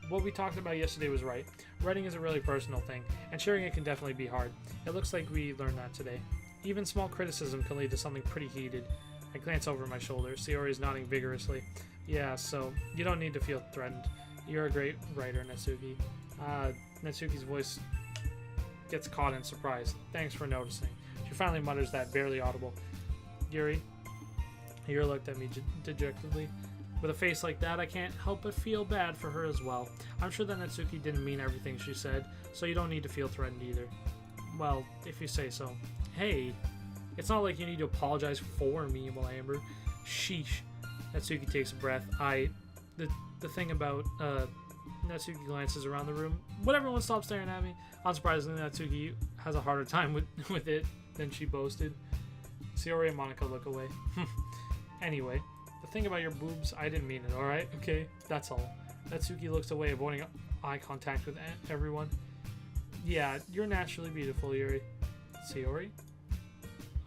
what we talked about yesterday was right. Writing is a really personal thing, and sharing it can definitely be hard. It looks like we learned that today. Even small criticism can lead to something pretty heated. I glance over my shoulder. Sayori is nodding vigorously. Yeah, so you don't need to feel threatened. You're a great writer, Natsuki. Natsuki's voice gets caught in surprise. Thanks for noticing. She finally mutters that, barely audible. Yuri looked at me dejectedly. With a face like that, I can't help but feel bad for her as well. I'm sure that Natsuki didn't mean everything she said, so you don't need to feel threatened either. Well, if you say so. Hey, it's not like you need to apologize for me, Malamber. Sheesh. Natsuki takes a breath. The thing about, Natsuki glances around the room. Would everyone stop staring at me? Unsurprisingly, Natsuki has a harder time with it than she boasted. Sayori and Monica look away. Anyway, the thing about your boobs, I didn't mean it, alright? Okay, that's all. Natsuki looks away, avoiding eye contact with everyone. Yeah, you're naturally beautiful, Yuri. Sayori?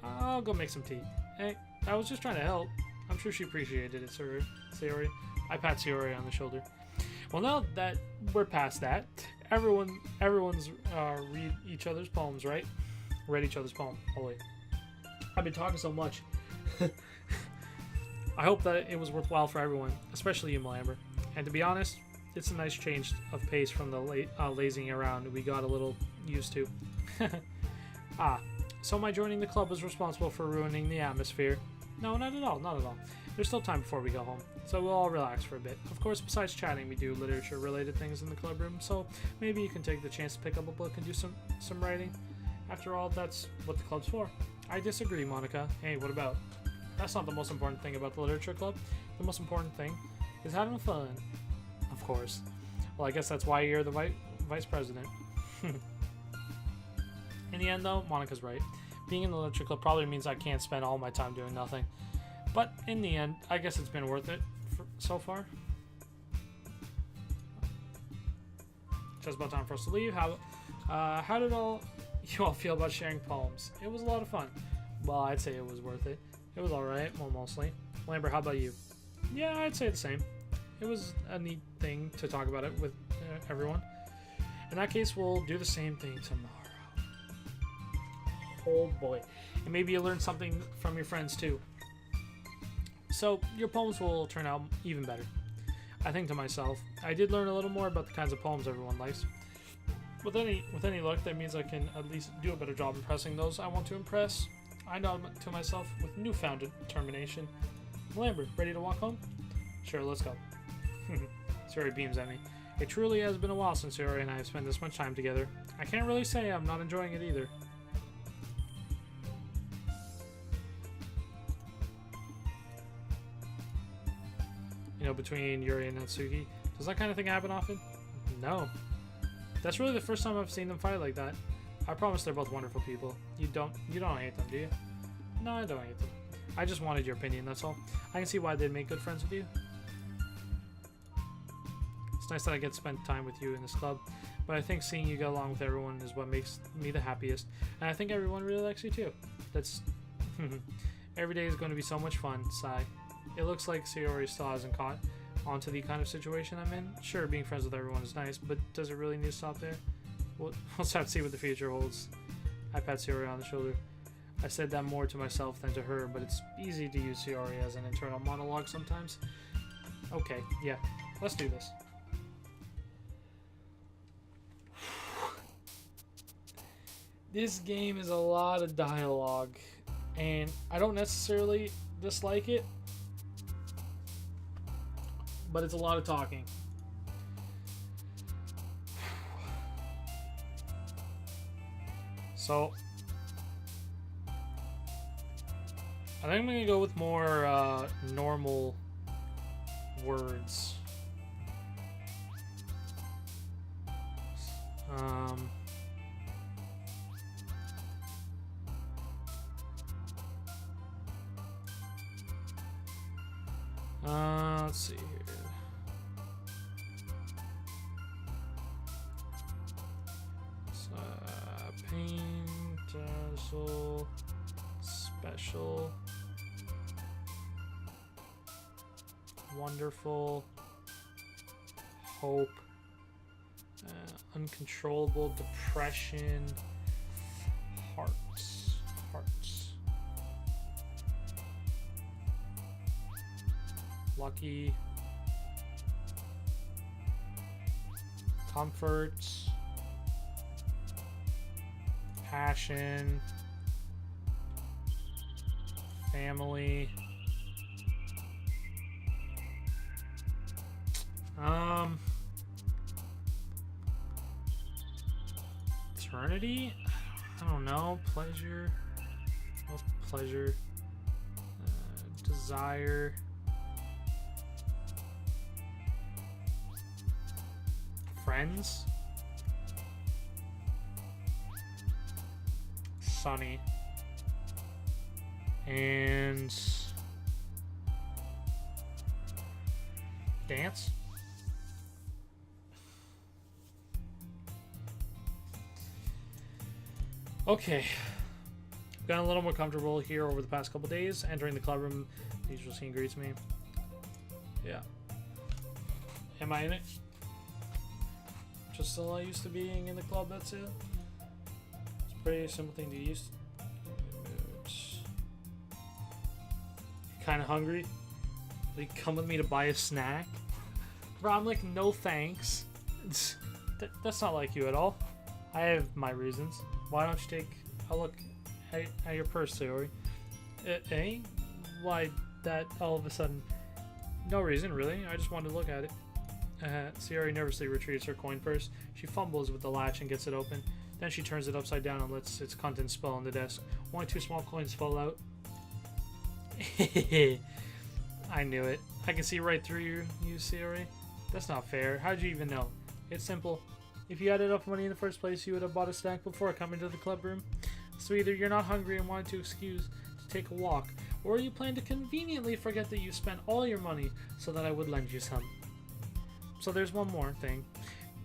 I'll go make some tea. Hey, I was just trying to help. I'm sure she appreciated it, sir. Sayori. I pat Sayori on the shoulder. Well, now that we're past that, everyone's read each other's poems, right? Read each other's poem. Oh wait, I've been talking so much. I hope that it was worthwhile for everyone, especially you, Malamber. And to be honest, it's a nice change of pace from the lazing around we got a little used to. So my joining the club was responsible for ruining the atmosphere? No, not at all, not at all. There's still time before we go home, so we'll all relax for a bit. Of course, besides chatting, we do literature-related things in the club room, so maybe you can take the chance to pick up a book and do some writing. After all, that's what the club's for. I disagree, Monica. Hey, what about? That's not the most important thing about the literature club. The most important thing is having fun. Of course. Well, I guess that's why you're the vice president. In the end, though, Monica's right. Being in the literature club probably means I can't spend all my time doing nothing. But in the end, I guess it's been worth it so far. Just about time for us to leave. How did you all feel about sharing poems? It was a lot of fun. Well, I'd say it was worth it. It was alright, well, mostly. Lambert, how about you? Yeah, I'd say the same. It was a neat thing to talk about it with everyone. In that case, we'll do the same thing tomorrow. Oh boy. And maybe you learn something from your friends too. So, your poems will turn out even better. I think to myself, I did learn a little more about the kinds of poems everyone likes. With any luck, that means I can at least do a better job impressing those I want to impress. I nod to myself with newfound determination. Lambert, ready to walk home? Sure, let's go. Sayori beams at me. It truly has been a while since Sayori and I have spent this much time together. I can't really say I'm not enjoying it either. You know, between Yuri and Natsuki, does that kind of thing happen often? No. That's really the first time I've seen them fight like that. I promise they're both wonderful people. You don't hate them, do you? No, I don't hate them. I just wanted your opinion, that's all. I can see why they'd make good friends with you. It's nice that I get to spend time with you in this club, but I think seeing you get along with everyone is what makes me the happiest. And I think everyone really likes you too. That's... Every day is going to be so much fun, sigh. It looks like Sayori still hasn't caught onto the kind of situation I'm in. Sure, being friends with everyone is nice, but does it really need to stop there? We'll have to see what the future holds. I pat Sayori on the shoulder. I said that more to myself than to her, but it's easy to use Sayori as an internal monologue sometimes. Okay, yeah, let's do this. This game is a lot of dialogue, and I don't necessarily dislike it, but it's a lot of talking. So, I think I'm going to go with more normal words. Let's see here. Paint, dazzle, special, wonderful, hope, uncontrollable, depression, hearts, lucky, comfort, passion, family, eternity, I don't know, pleasure, oh, pleasure, desire, friends, sunny, and dance. Okay, gotten a little more comfortable here over the past couple days. Entering the club room, the usual scene greets me. Yeah. Am I in it? Just still I used to being in the club, that's it. It's a pretty simple thing to use. Kinda hungry? Like, come with me to buy a snack? Bro, I'm like, no thanks. That's not like you at all. I have my reasons. Why don't you take a look at your purse, Sayori? Eh? Why that all of a sudden? No reason, really. I just wanted to look at it. Sayori nervously retrieves her coin purse. She fumbles with the latch and gets it open. Then she turns it upside down and lets its contents spill on the desk. Only 2 small coins fall out. I knew it. I can see right through you, Sayori. That's not fair. How'd you even know? It's simple. If you had enough money in the first place, you would have bought a snack before coming to the club room. So either you're not hungry and wanted to excuse to take a walk, or you plan to conveniently forget that you spent all your money so that I would lend you some. So there's one more thing.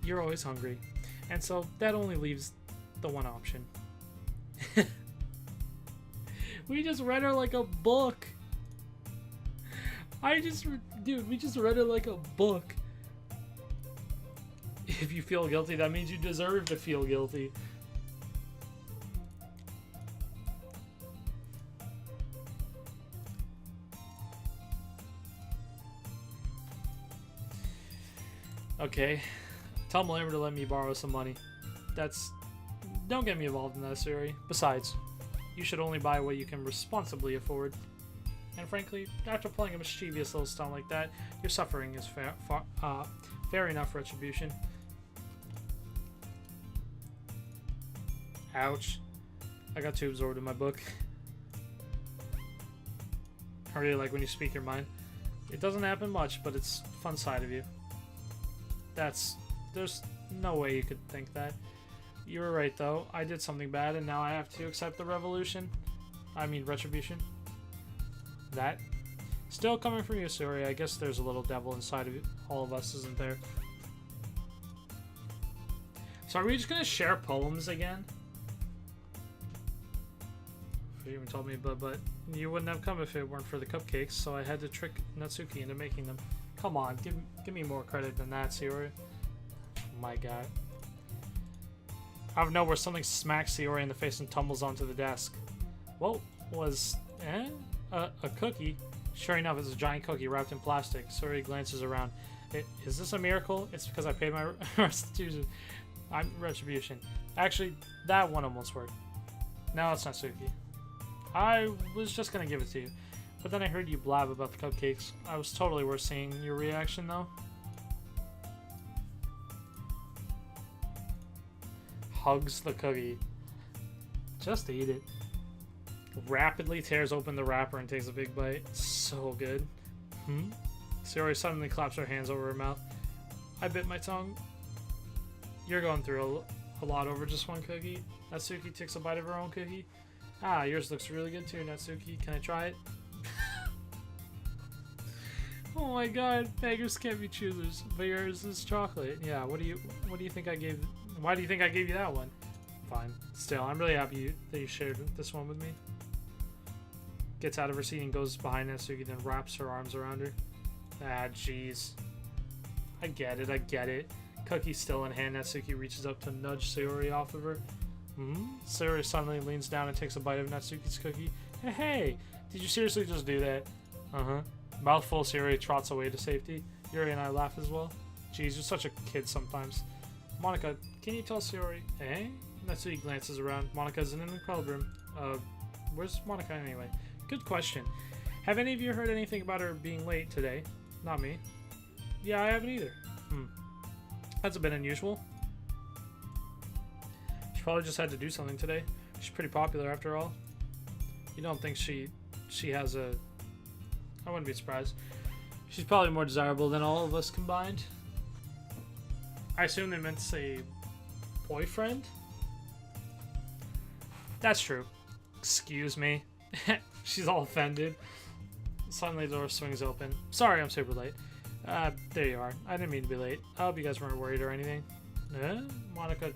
You're always hungry. And so that only leaves the one option. We just read her like a book. Dude, we just read it like a book. If you feel guilty, that means you deserve to feel guilty. Okay. Tell Malamber to let me borrow some money. Don't get me involved in that, Sayori. Besides, you should only buy what you can responsibly afford. And frankly, after playing a mischievous little stunt like that, your suffering is fair enough retribution. Ouch. I got too absorbed in my book. I really like when you speak your mind. It doesn't happen much, but it's fun side of you. There's no way you could think that. You were right though. I did something bad and now I have to accept the retribution. That. Still coming from you, Sayori. I guess there's a little devil inside of all of us, isn't there? So are we just gonna share poems again? You even told me, but you wouldn't have come if it weren't for the cupcakes, so I had to trick Natsuki into making them. Come on, give me more credit than that, Sayori. Oh my god. Out of nowhere, something smacks Sayori in the face and tumbles onto the desk. What was... a cookie? Sure enough, it's a giant cookie wrapped in plastic. Sayori glances around. Is this a miracle? It's because I paid my retribution. Actually, that one almost worked. No, it's not Natsuki. I was just gonna give it to you. But then I heard you blab about the cupcakes. I was totally worth seeing your reaction, though. Hugs the cookie. Just eat it. Rapidly tears open the wrapper and takes a big bite. So good. Sayori suddenly claps her hands over her mouth. I bit my tongue. You're going through a lot over just one cookie. Natsuki takes a bite of her own cookie. Ah, yours looks really good too, Natsuki. Can I try it? Oh my god, beggars can't be choosers. But yours is chocolate. Yeah, what do you think I gave? Why do you think I gave you that one? Fine. Still, I'm really happy that you shared this one with me. Gets out of her seat and goes behind Natsuki, then wraps her arms around her. Ah, jeez. I get it. Cookie still in hand, Natsuki reaches up to nudge Sayori off of her. Sayori suddenly leans down and takes a bite of Natsuki's cookie. Hey, did you seriously just do that? Mouthful, Sayori trots away to safety. Yuri and I laugh as well. Jeez, you're such a kid sometimes. Monica, can you tell Sayori? Eh? Natsuki glances around. Monica's in an equilibrium. Where's Monica anyway? Good question. Have any of you heard anything about her being late today? Not me. Yeah, I haven't either. That's a bit unusual. She probably just had to do something today. She's pretty popular after all. You don't think she has a... I wouldn't be surprised. She's probably more desirable than all of us combined. I assume they meant to say boyfriend? That's true. Excuse me. She's all offended. Suddenly the door swings open. Sorry I'm super late. There you are. I didn't mean to be late. I hope you guys weren't worried or anything. Monica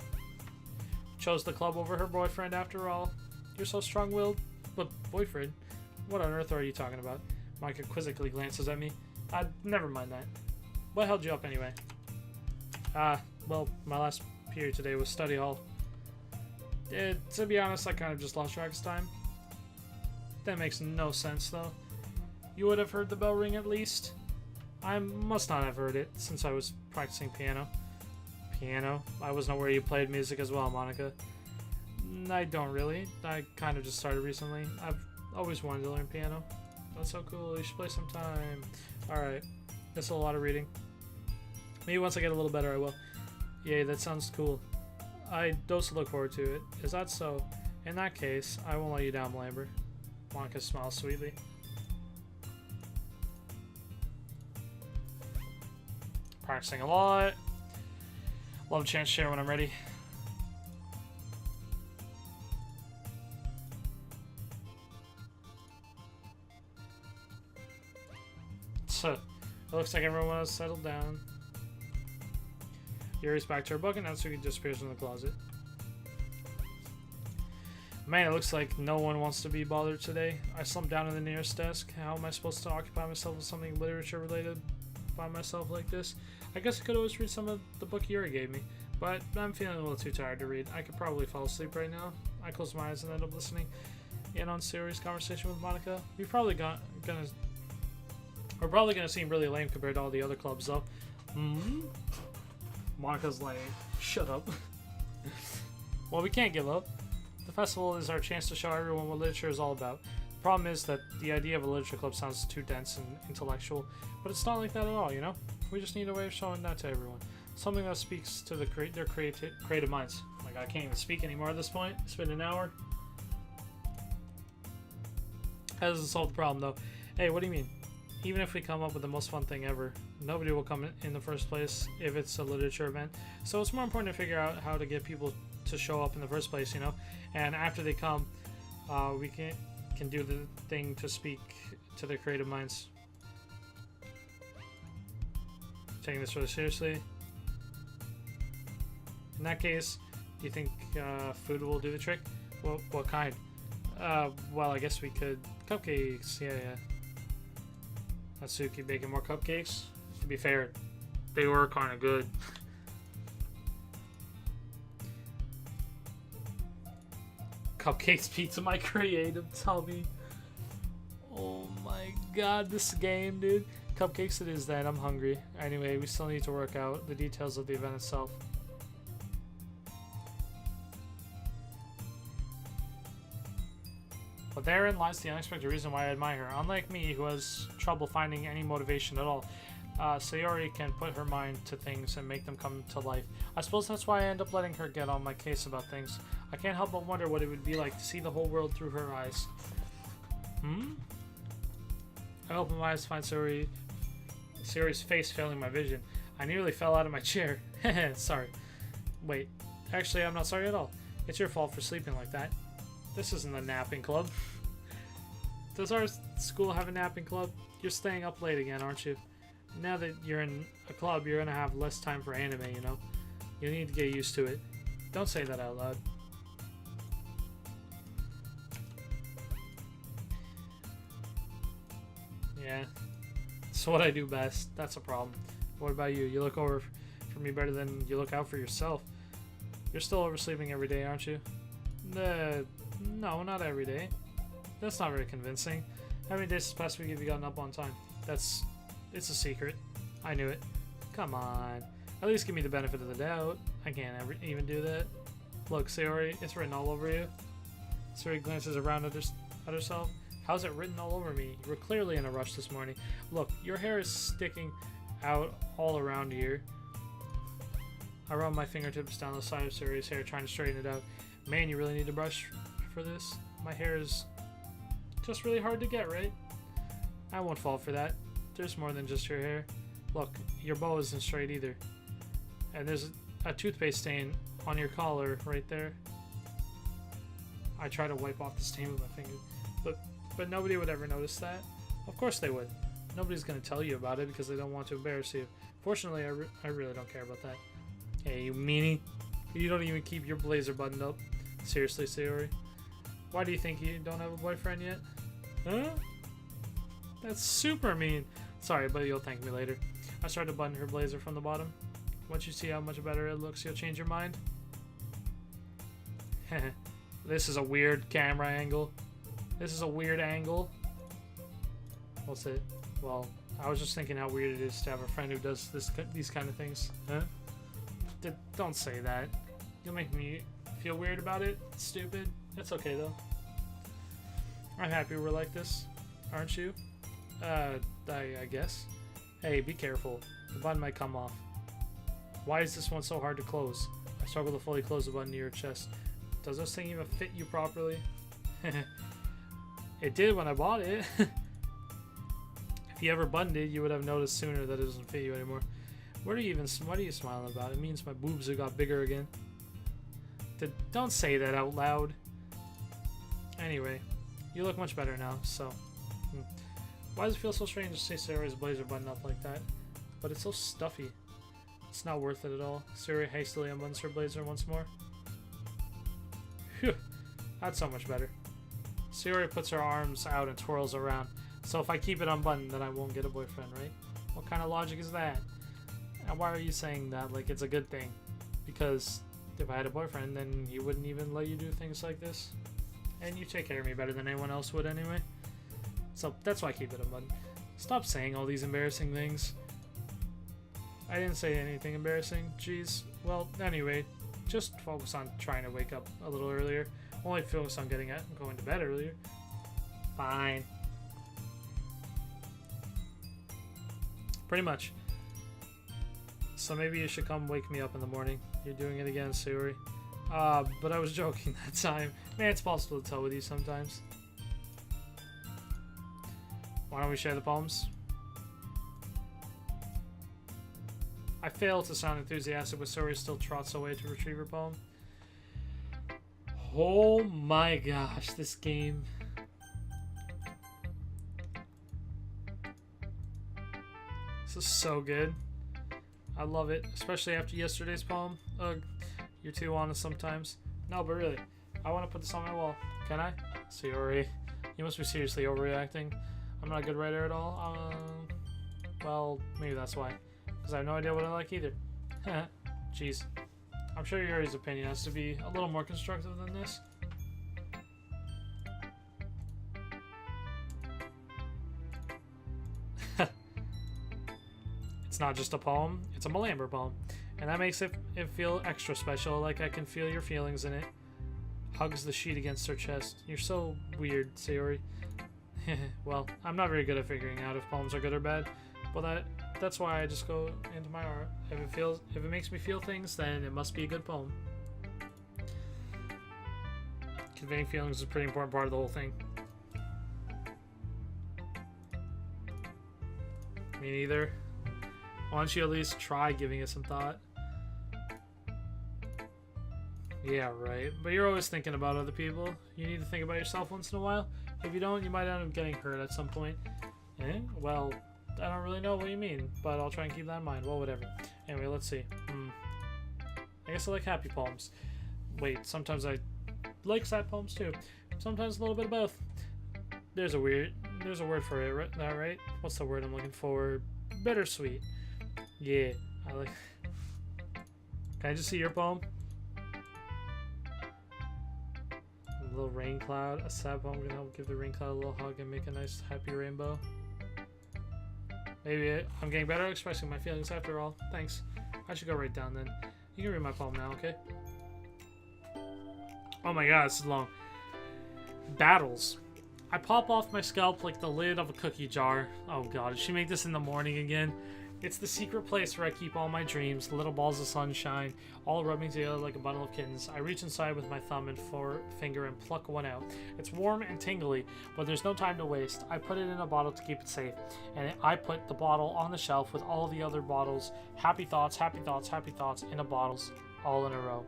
chose the club over her boyfriend after all. You're so strong-willed. But boyfriend? What on earth are you talking about? Monica quizzically glances at me. Never mind that. What held you up anyway? Well, my last period today was study hall. To be honest, I kind of just lost track of time. That makes no sense, though. You would have heard the bell ring at least? I must not have heard it, since I was practicing piano. Piano? I was not aware you played music as well, Monica. I don't really. I kind of just started recently. I've always wanted to learn piano. That's so cool. You should play sometime. Alright. That's a lot of reading. Maybe once I get a little better, I will. Yay, that sounds cool. I also look forward to it. Is that so? In that case, I won't let you down, Malamber. Monica smiles sweetly. Practicing a lot. Love a chance to share when I'm ready. So, it looks like everyone has settled down. Yuri's back to her book and Natsuki disappears from the closet. Man, it looks like no one wants to be bothered today. I slumped down in the nearest desk. How am I supposed to occupy myself with something literature related by myself like this? I guess I could always read some of the book Yuri gave me, but I'm feeling a little too tired to read. I could probably fall asleep right now. I close my eyes and end up listening in on Sayori's conversation with Monica. We're probably gonna seem really lame compared to all the other clubs, though. Monica's like, shut up. Well, we can't give up. The festival is our chance to show everyone what literature is all about. The problem is that the idea of a literature club sounds too dense and intellectual, but it's not like that at all, you know? We just need a way of showing that to everyone. Something that speaks to their creative minds. Like, I can't even speak anymore at this point. It's been an hour. That doesn't solve the problem, though. Hey, what do you mean? Even if we come up with the most fun thing ever, nobody will come in the first place if it's a literature event. So it's more important to figure out how to get people to show up in the first place, you know? And after they come, we can do the thing to speak to their creative minds. Taking this really seriously. In that case, do you think food will do the trick? Well, what kind? Well, I guess we could... Cupcakes, yeah. Natsuki baking more cupcakes. To be fair, they were kind of good. Cupcakes pizza, my creative tummy. Oh my god, this game, dude. Cupcakes it is then, I'm hungry. Anyway, we still need to work out the details of the event itself. But therein lies the unexpected reason why I admire her. Unlike me, who has trouble finding any motivation at all, Sayori can put her mind to things and make them come to life. I suppose that's why I end up letting her get on my case about things. I can't help but wonder what it would be like to see the whole world through her eyes. I open my eyes to find Sayori's face failing my vision. I nearly fell out of my chair. Sorry. Wait, actually I'm not sorry at all. It's your fault for sleeping like that. This isn't a napping club. Does our school have a napping club? you're staying up late again, aren't you? Now that you're in a club, you're gonna have less time for anime, you know? You need to get used to it. Don't say that out loud. Yeah. It's what I do best. That's a problem. What about you? You look over for me better than you look out for yourself. You're still oversleeping every day, aren't you? No, not every day. That's not very convincing. How many days this past week have you gotten up on time? It's a secret. I knew it. Come on. At least give me the benefit of the doubt. I can't even do that. Look, Sayori, it's written all over you. Sayori glances around at herself. How's it written all over me? You were clearly in a rush this morning. Look, your hair is sticking out all around here. I run my fingertips down the side of Sayori's hair, trying to straighten it out. Man, you really need to brush for this. My hair is just really hard to get, right? I won't fall for that. There's more than just your hair. Look, your bow isn't straight either. And there's a toothpaste stain on your collar right there. I try to wipe off the stain with my finger, but nobody would ever notice that. Of course they would. Nobody's going to tell you about it because they don't want to embarrass you. Fortunately, I really don't care about that. Hey, you meanie. You don't even keep your blazer buttoned up. Seriously, Sayori? Why do you think you don't have a boyfriend yet? Huh? That's super mean. Sorry, but you'll thank me later. I started to button her blazer from the bottom. Once you see how much better it looks, you'll change your mind. This is a weird camera angle. This is a weird angle. What's it? Well, I was just thinking how weird it is to have a friend who does these kind of things. Huh? Don't say that. You'll make me feel weird about it. It's stupid. It's okay though. I'm happy we're like this, aren't you? I guess. Hey, be careful. The button might come off. Why is this one so hard to close? I struggle to fully close the button near your chest. Does this thing even fit you properly? It did when I bought it. If you ever buttoned it, you would have noticed sooner that it doesn't fit you anymore. What are you smiling about? It means my boobs have got bigger again. Don't say that out loud. Anyway, you look much better now, so... Why does it feel so strange to see Sayori's blazer buttoned up like that? But it's so stuffy. It's not worth it at all. Sayori hastily unbuttons her blazer once more. Phew, that's so much better. Sayori puts her arms out and twirls around. So if I keep it unbuttoned, then I won't get a boyfriend, right? What kind of logic is that? And why are you saying that like it's a good thing? Because if I had a boyfriend, then he wouldn't even let you do things like this. And you take care of me better than anyone else would anyway. So that's why I keep it unbuttoned. Stop saying all these embarrassing things. I didn't say anything embarrassing. Jeez. Well, anyway, just focus on trying to wake up a little earlier. Only focus on going to bed earlier. Fine. Pretty much. So maybe you should come wake me up in the morning. You're doing it again, Sayori. But I was joking that time. Man, it's possible to tell with you sometimes. Why don't we share the poems? I fail to sound enthusiastic, but Sayori still trots away to retrieve her poem. Oh my gosh, this game. This is so good. I love it, especially after yesterday's poem. Ugh, you're too honest sometimes. No, but really, I want to put this on my wall. Can I? Sayori, you must be seriously overreacting. I'm not a good writer at all. Well, maybe that's why. Because I have no idea what I like either. Jeez. I'm sure Yuri's opinion has to be a little more constructive than this. It's not just a poem, it's a Malamber poem. And that makes it feel extra special, like I can feel your feelings in it. Hugs the sheet against her chest. You're so weird, Sayori. Well, I'm not very good at figuring out if poems are good or bad, but that's why I just go into my art. If it makes me feel things, then it must be a good poem. Conveying feelings is a pretty important part of the whole thing. Me neither. Why don't you at least try giving it some thought? Yeah, right. But you're always thinking about other people. You need to think about yourself once in a while. If you don't, you might end up getting hurt at some point. Eh? Well, I don't really know what you mean, but I'll try and keep that in mind. Well, whatever. Anyway, let's see. I guess I like happy poems. Wait, sometimes I like sad poems too. Sometimes a little bit of both. There's a word for it, right? What's the word I'm looking for? Bittersweet. Yeah, I like. Can I just see your poem? A little rain cloud. A sad poem can help give the rain cloud a little hug and make a nice happy rainbow. Maybe I'm getting better at expressing my feelings after all. Thanks. I should go right down then. You can read my poem now, okay? Oh my god, this is long. Battles. I pop off my scalp like the lid of a cookie jar. Oh god, did she make this in the morning again? It's the secret place where I keep all my dreams, little balls of sunshine, all rubbing together like a bundle of kittens. I reach inside with my thumb and forefinger and pluck one out. It's warm and tingly, but there's no time to waste. I put it in a bottle to keep it safe, and I put the bottle on the shelf with all the other bottles. Happy thoughts, happy thoughts, happy thoughts in a bottles, all in a row.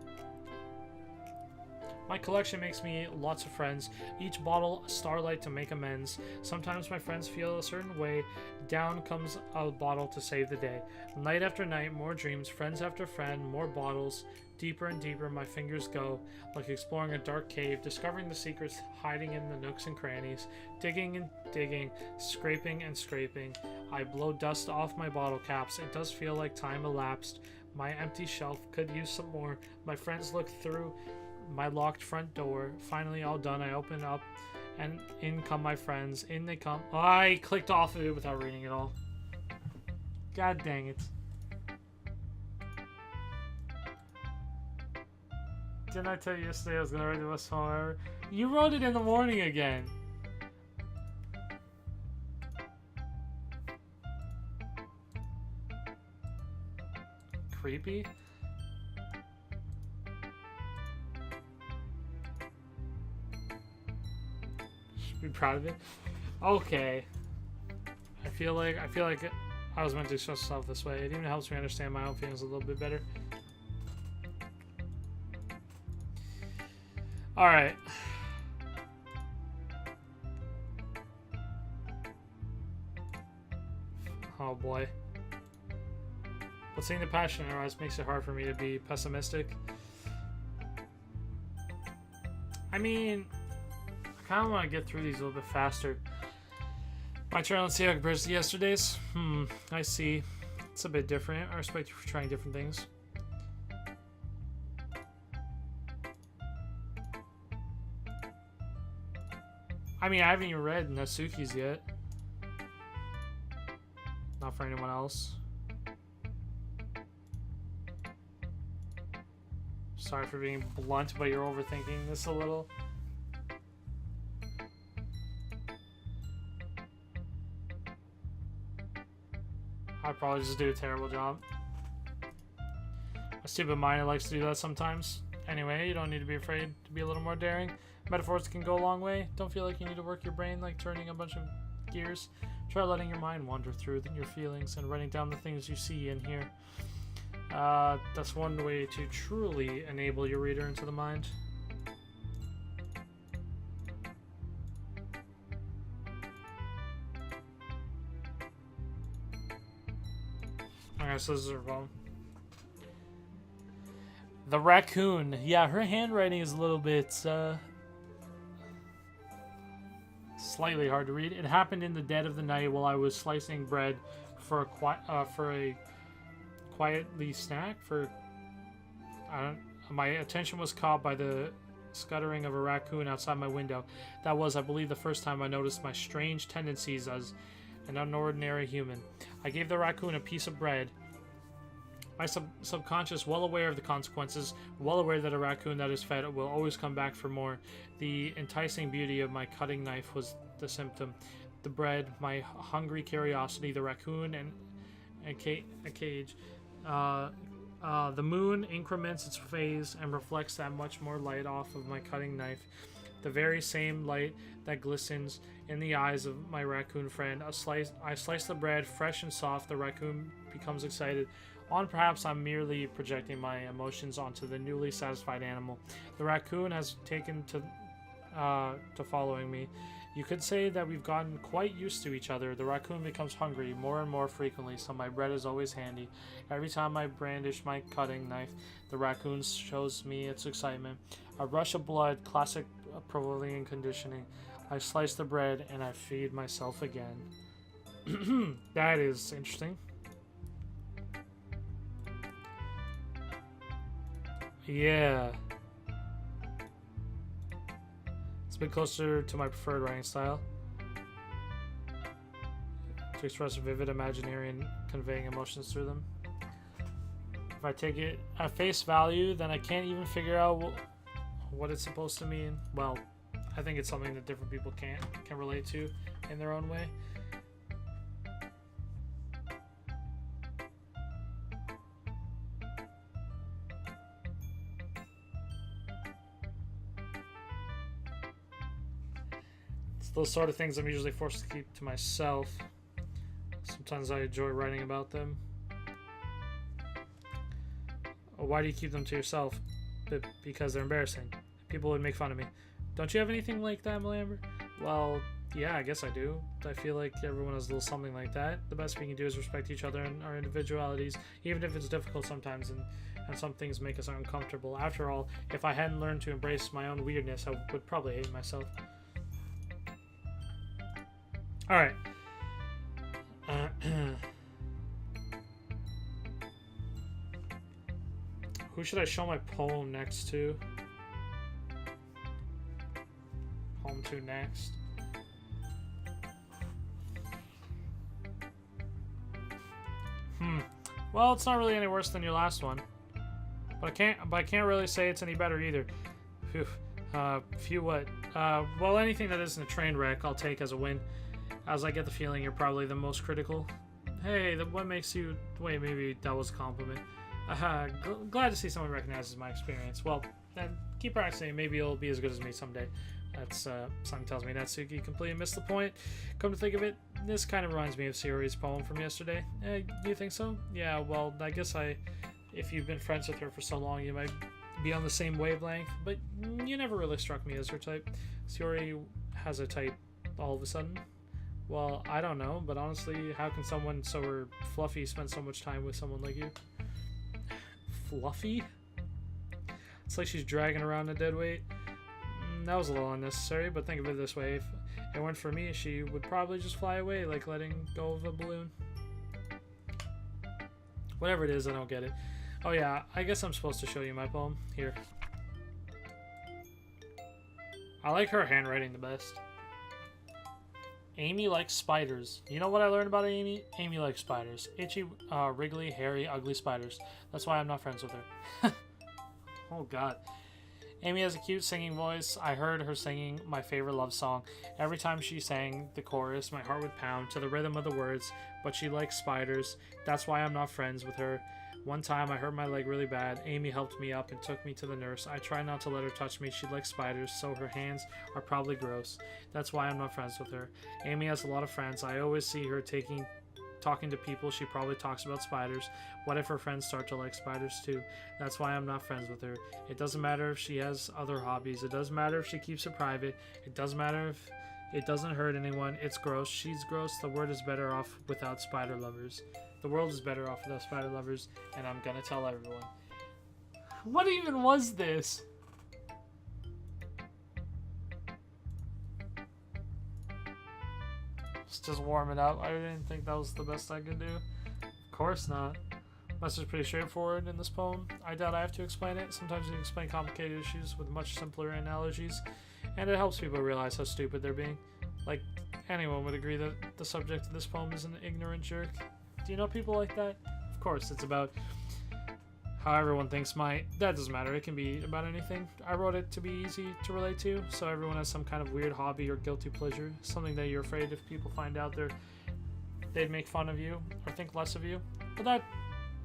My collection makes me lots of friends, each bottle a starlight to make amends. Sometimes my friends feel a certain way, down comes a bottle to save the day. Night after night, more dreams, friends after friend, more bottles. Deeper and deeper my fingers go, like exploring a dark cave, discovering the secrets hiding in the nooks and crannies. Digging and digging, scraping and scraping. I blow dust off my bottle caps. It does feel like time elapsed. My empty shelf could use some more. My friends look through my locked front door. Finally all done, I open up and in come my friends. In they come. Oh, I clicked off of it without reading it all. God dang it. Didn't I tell you yesterday I was gonna write the best poem ever? You wrote it in the morning again. Creepy. Be proud of it. Okay. I feel like I was meant to express myself this way. It even helps me understand my own feelings a little bit better. Alright. Oh boy. But seeing the passion in her eyes makes it hard for me to be pessimistic. I mean, I kind of want to get through these a little bit faster. My turn, let's see how it compares to yesterday's. I see. It's a bit different. I respect you for trying different things. I mean, I haven't even read Natsuki's yet. Not for anyone else. Sorry for being blunt, but you're overthinking this a little. I probably just do a terrible job. My stupid mind likes to do that sometimes. Anyway, you don't need to be afraid to be a little more daring. Metaphors can go a long way. Don't feel like you need to work your brain like turning a bunch of gears. Try letting your mind wander through your feelings and writing down the things you see and hear. That's one way to truly enable your reader into the mind. Alright, so this is her phone. The raccoon. Yeah, her handwriting is a little bit, slightly hard to read. It happened in the dead of the night while I was slicing bread for a quietly snack. My attention was caught by the scuttering of a raccoon outside my window. That was, I believe, the first time I noticed my strange tendencies as an unordinary human. I gave the raccoon a piece of bread. My subconscious, well aware of the consequences, well aware that a raccoon that is fed will always come back for more. The enticing beauty of my cutting knife was the symptom. The bread, my hungry curiosity, the raccoon, and a cage. The moon increments its phase and reflects that much more light off of my cutting knife. The very same light that glistens in the eyes of my raccoon friend. I slice the bread, fresh and soft. The raccoon becomes excited. Perhaps I'm merely projecting my emotions onto the newly satisfied animal. The raccoon has taken to following me. You could say that we've gotten quite used to each other. The raccoon becomes hungry more and more frequently, so my bread is always handy. Every time I brandish my cutting knife, the raccoon shows me its excitement. A rush of blood, classic Pavlovian conditioning. I slice the bread and I feed myself again. That is interesting. Yeah. It's a bit closer to my preferred writing style. To express vivid imaginary and conveying emotions through them. If I take it at face value, then I can't even figure out what it's supposed to mean. Well, I think it's something that different people can relate to in their own way. It's those sort of things I'm usually forced to keep to myself. Sometimes I enjoy writing about them. Why do you keep them to yourself? Because they're embarrassing. People would make fun of me. Don't you have anything like that, Malamber? Well, yeah, I guess I do. I feel like everyone has a little something like that. The best we can do is respect each other and our individualities, even if it's difficult sometimes and some things make us uncomfortable. After all, if I hadn't learned to embrace my own weirdness, I would probably hate myself. Alright. Who should I show my poem next to? Poem to next. Well, it's not really any worse than your last one. But I can't really say it's any better either. Phew. Phew what? Well, anything that isn't a train wreck, I'll take as a win. As I get the feeling you're probably the most critical. Hey, what makes you... Wait, maybe that was a compliment. Glad to see someone recognizes my experience. Well, then keep practicing. Maybe it'll be as good as me someday. That's, something tells me Natsuki completely missed the point. Come to think of it, this kind of reminds me of Sayori's poem from yesterday. You think so? Yeah, well, I guess if you've been friends with her for so long, you might be on the same wavelength, but you never really struck me as her type. Sayori has a type all of a sudden. Well, I don't know, but honestly, how can someone so fluffy spend so much time with someone like you? Fluffy? It's like she's dragging around a dead weight. That was a little unnecessary, but think of it this way. If it weren't for me, she would probably just fly away, like letting go of a balloon. Whatever it is, I don't get it. Oh yeah, I guess I'm supposed to show you my poem. Here. I like her handwriting the best. Amy likes spiders. You know what I learned about Amy? Amy likes spiders. Itchy, wriggly, hairy, ugly spiders. That's why I'm not friends with her. Oh god. Amy has a cute singing voice. I heard her singing my favorite love song. Every time she sang the chorus, my heart would pound to the rhythm of the words, but she likes spiders. That's why I'm not friends with her. One time I hurt my leg really bad. Amy helped me up and took me to the nurse. I try not to let her touch me. She likes spiders, so her hands are probably gross. That's why I'm not friends with her. Amy has a lot of friends. I always see her talking to people. She probably talks about spiders. What if her friends start to like spiders too? That's why I'm not friends with her. It doesn't matter if she has other hobbies. It doesn't matter if she keeps it private. It doesn't matter if it doesn't hurt anyone. It's gross. She's gross. The world is better off without spider lovers. The world is better off without spider lovers, and I'm gonna tell everyone. What even was this? It's just warming up. I didn't think that was the best I could do. Of course not. Message is pretty straightforward in this poem. I doubt I have to explain it. Sometimes you explain complicated issues with much simpler analogies, and it helps people realize how stupid they're being. Like, anyone would agree that the subject of this poem is an ignorant jerk. Do you know people like that? Of course, it's about how everyone thinks that doesn't matter. It can be about anything. I wrote it to be easy to relate to, so everyone has some kind of weird hobby or guilty pleasure, something that you're afraid if people find out they'd make fun of you or think less of you. But that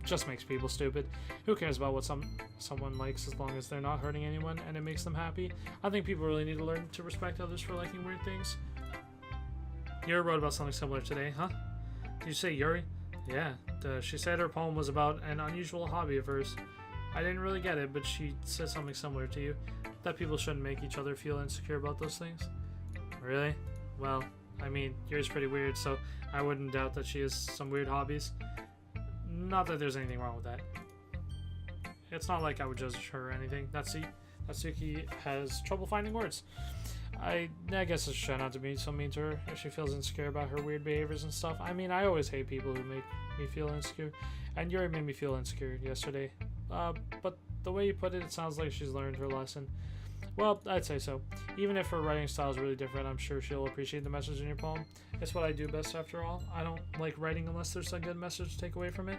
just makes people stupid. Who cares about what someone likes as long as they're not hurting anyone and it makes them happy? I think people really need to learn to respect others for liking weird things. Yuri wrote about something similar today, huh? Did you say Yuri? Yeah, she said her poem was about an unusual hobby of hers. I didn't really get it, but she said something similar to you. That people shouldn't make each other feel insecure about those things. Really? well, I mean, Yuri's pretty weird, so I wouldn't doubt that she has some weird hobbies. Not that there's anything wrong with that. It's not like I would judge her or anything. Natsuki has trouble finding words. I guess I should try not to be so mean to her if she feels insecure about her weird behaviors and stuff. I mean, I always hate people who make me feel insecure, and Yuri made me feel insecure yesterday. But the way you put it, it sounds like she's learned her lesson. Well, I'd say so. Even if her writing style is really different, I'm sure she'll appreciate the message in your poem. It's what I do best after all. I don't like writing unless there's a good message to take away from it.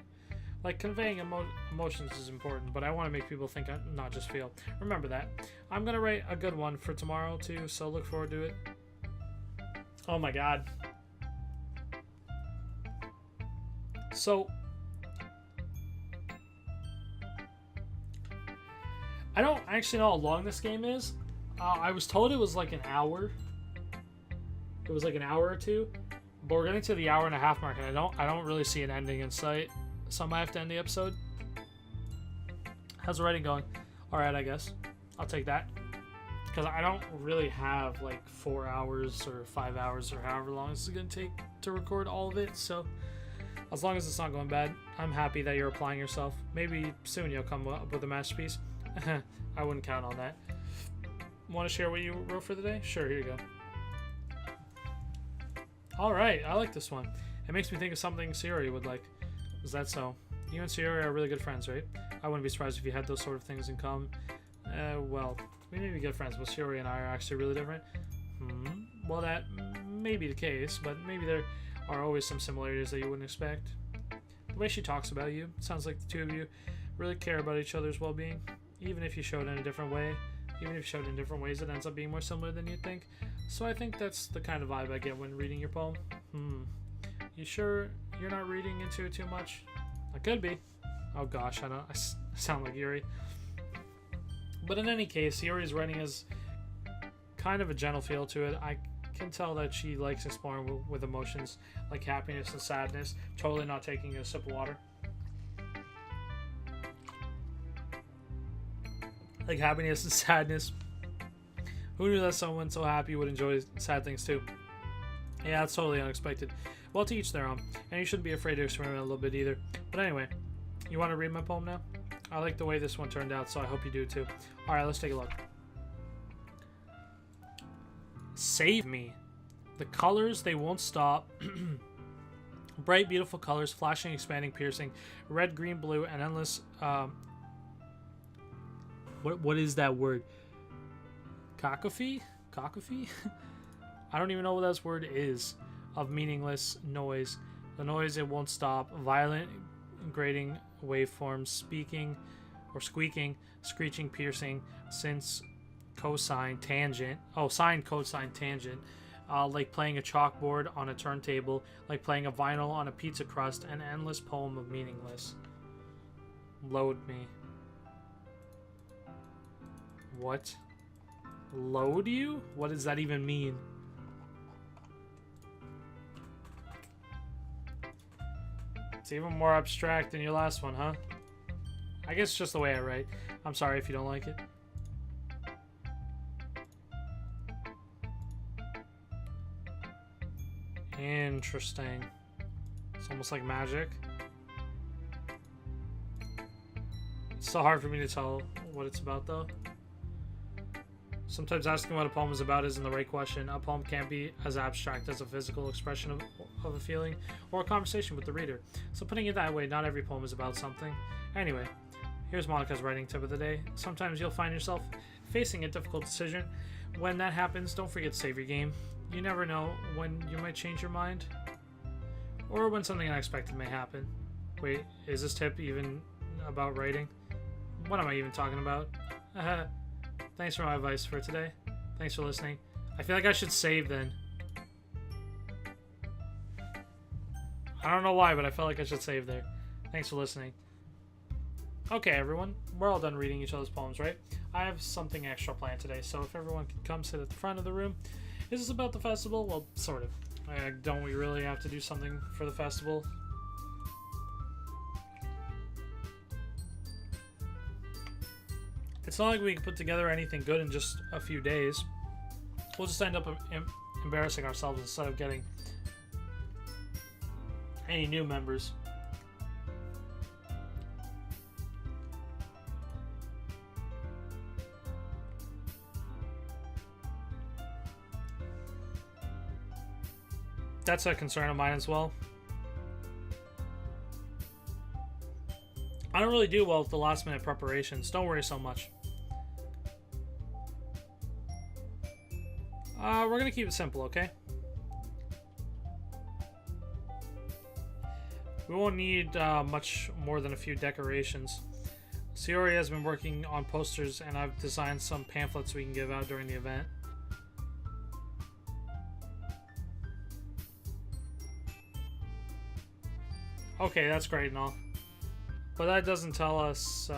Like, conveying emotions is important, but I want to make people think, not just feel. Remember that. I'm going to write a good one for tomorrow, too, so look forward to it. Oh my god. So, I don't actually know how long this game is. I was told it was like an hour. It was like an hour or two. But we're getting to the hour and a half mark, and I don't really see an ending in sight. So I might have to end the episode. How's the writing going? Alright, I guess. I'll take that. Because I don't really have like 4 hours or 5 hours or however long this is going to take to record all of it. So as long as it's not going bad, I'm happy that you're applying yourself. Maybe soon you'll come up with a masterpiece. I wouldn't count on that. Want to share what you wrote for the day? Sure, here you go. Alright, I like this one. It makes me think of something Sayori would like. Is that so? You and Sayori are really good friends, right? I wouldn't be surprised if you had those sort of things in common. Well, we may be good friends, but Sayori and I are actually really different. Well, that may be the case, but maybe there are always some similarities that you wouldn't expect. The way she talks about you, sounds like the two of you really care about each other's well-being. Even if you show it in a different way, even if you show it in different ways, it ends up being more similar than you think. So I think that's the kind of vibe I get when reading your poem. You sure you're not reading into it too much? I could be. Oh gosh, I sound like Yuri. But in any case, Yuri's writing has kind of a gentle feel to it. I can tell that she likes exploring with emotions like happiness and sadness. Totally not taking a sip of water. Like happiness and sadness. Who knew that someone so happy would enjoy sad things too? Yeah, that's totally unexpected. Well, to each their own, and you shouldn't be afraid to experiment a little bit either. But anyway, you want to read my poem now? I like the way this one turned out, so I hope you do too. Alright, let's take a look. Save me. The colors, they won't stop. Bright, beautiful colors, flashing, expanding, piercing. Red, green, blue, and endless... What is that word? Cacophony? Cacophony? I don't even know what that word is. Of meaningless noise. The noise, it won't stop. Violent, grating waveforms, speaking or squeaking, screeching, piercing, since cosine, tangent. Oh, sine, cosine, tangent. Like playing a chalkboard on a turntable, like playing a vinyl on a pizza crust, an endless poem of meaningless. Load me. What? Load you? What does that even mean? It's even more abstract than your last one, huh? I guess it's just the way I write. I'm sorry if you don't like it. Interesting. It's almost like magic. It's so hard for me to tell what it's about, though. Sometimes asking what a poem is about isn't the right question. A poem can't be as abstract as a physical expression of a feeling or a conversation with the reader. So putting it that way, not every poem is about something. Anyway, here's Monica's writing tip of the day. Sometimes you'll find yourself facing a difficult decision. When that happens, don't forget to save your game. You never know when you might change your mind or when something unexpected may happen. Wait, is this tip even about writing? What am I even talking about? Thanks for my advice for today. Thanks for listening. I feel like I should save then. I don't know why, but I felt like I should save there. Thanks for listening. Okay, everyone. We're all done reading each other's poems, right? I have something extra planned today, so if everyone could come sit at the front of the room. Is this about the festival? Well, sort of. Don't we really have to do something for the festival? It's not like we can put together anything good in just a few days. We'll just end up embarrassing ourselves instead of getting any new members. That's a concern of mine as well. I don't really do well with the last minute preparations. Don't worry so much. We're gonna keep it simple, okay? We won't need much more than a few decorations. Sayori has been working on posters, and I've designed some pamphlets we can give out during the event. Okay, that's great and all. But that doesn't tell us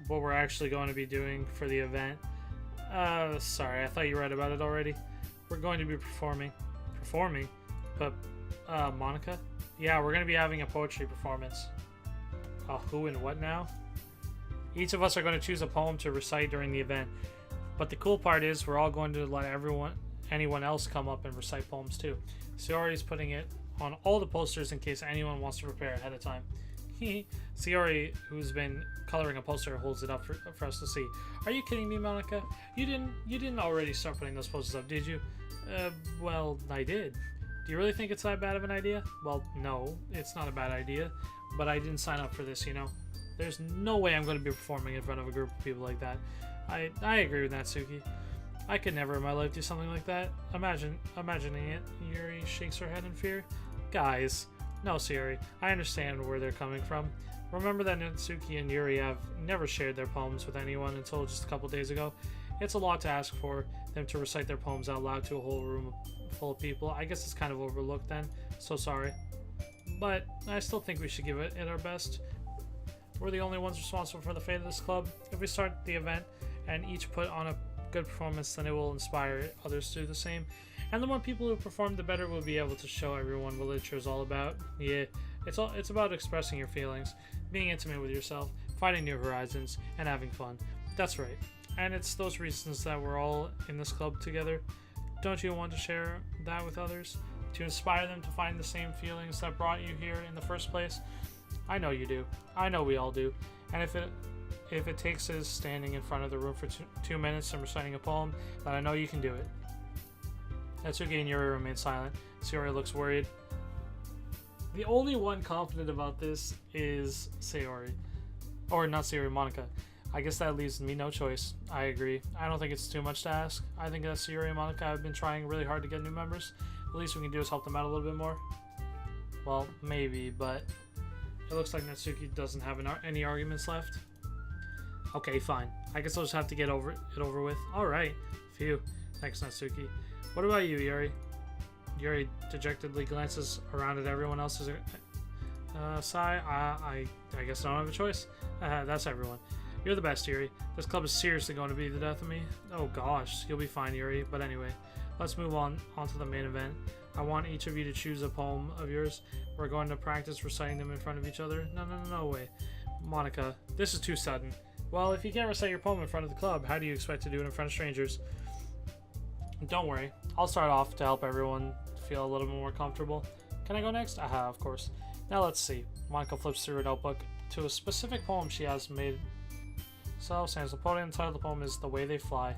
what we're actually going to be doing for the event. Sorry, I thought you read about it already. We're going to be performing. Performing? But, Monica? Yeah, we're going to be having a poetry performance. Who and what now? Each of us are going to choose a poem to recite during the event. But the cool part is we're all going to let anyone else come up and recite poems too. Sayori is putting it on all the posters in case anyone wants to prepare ahead of time. Sayori, who's been coloring a poster, holds it up for us to see. Are you kidding me, Monica? You didn't already start putting those posters up, did you? Well, I did. Do you really think it's that bad of an idea? Well, no, it's not a bad idea, but I didn't sign up for this, you know. There's no way I'm going to be performing in front of a group of people like that. I agree with Natsuki. I could never in my life do something like that. Imagining it. Yuri shakes her head in fear. Guys, no, Sayori. I understand where they're coming from. Remember that Natsuki and Yuri have never shared their poems with anyone until just a couple days ago. It's a lot to ask for them to recite their poems out loud to a whole room full of people. I guess it's kind of overlooked then. So sorry. But I still think we should give it our best. We're the only ones responsible for the fate of this club. If we start the event and each put on a good performance, then it will inspire others to do the same. And the more people who perform, the better we'll be able to show everyone what literature is all about. Yeah, it's about expressing your feelings, being intimate with yourself, finding new horizons, and having fun. That's right. And it's those reasons that we're all in this club together. Don't you want to share that with others? To inspire them to find the same feelings that brought you here in the first place? I know you do. I know we all do. And if it takes us standing in front of the room for 2 minutes and reciting a poem, then I know you can do it. Natsuki and Yuri remain silent. Sayori looks worried. The only one confident about this is Sayori. Or not Sayori, Monica. I guess that leaves me no choice. I agree. I don't think it's too much to ask. I think that Sayori and Monica have been trying really hard to get new members. The least we can do is help them out a little bit more. Well, maybe, but it looks like Natsuki doesn't have any arguments left. Okay, fine. I guess I'll just have to get it over with. Alright. Phew. Thanks, Natsuki. What about you, Yuri? Yuri dejectedly glances around at everyone else's sigh. I guess I don't have a choice. That's everyone. You're the best, Yuri. This club is seriously going to be the death of me. Oh gosh, you'll be fine, Yuri. But anyway, let's move on to the main event. I want each of you to choose a poem of yours. We're going to practice reciting them in front of each other. No way. Monica, this is too sudden. Well, if you can't recite your poem in front of the club, how do you expect to do it in front of strangers? Don't worry. I'll start off to help everyone feel a little bit more comfortable. Can I go next? Aha, of course. Now let's see. Monica flips through her notebook to a specific poem she has made. So, stands the podium. The title of the poem is The Way They Fly.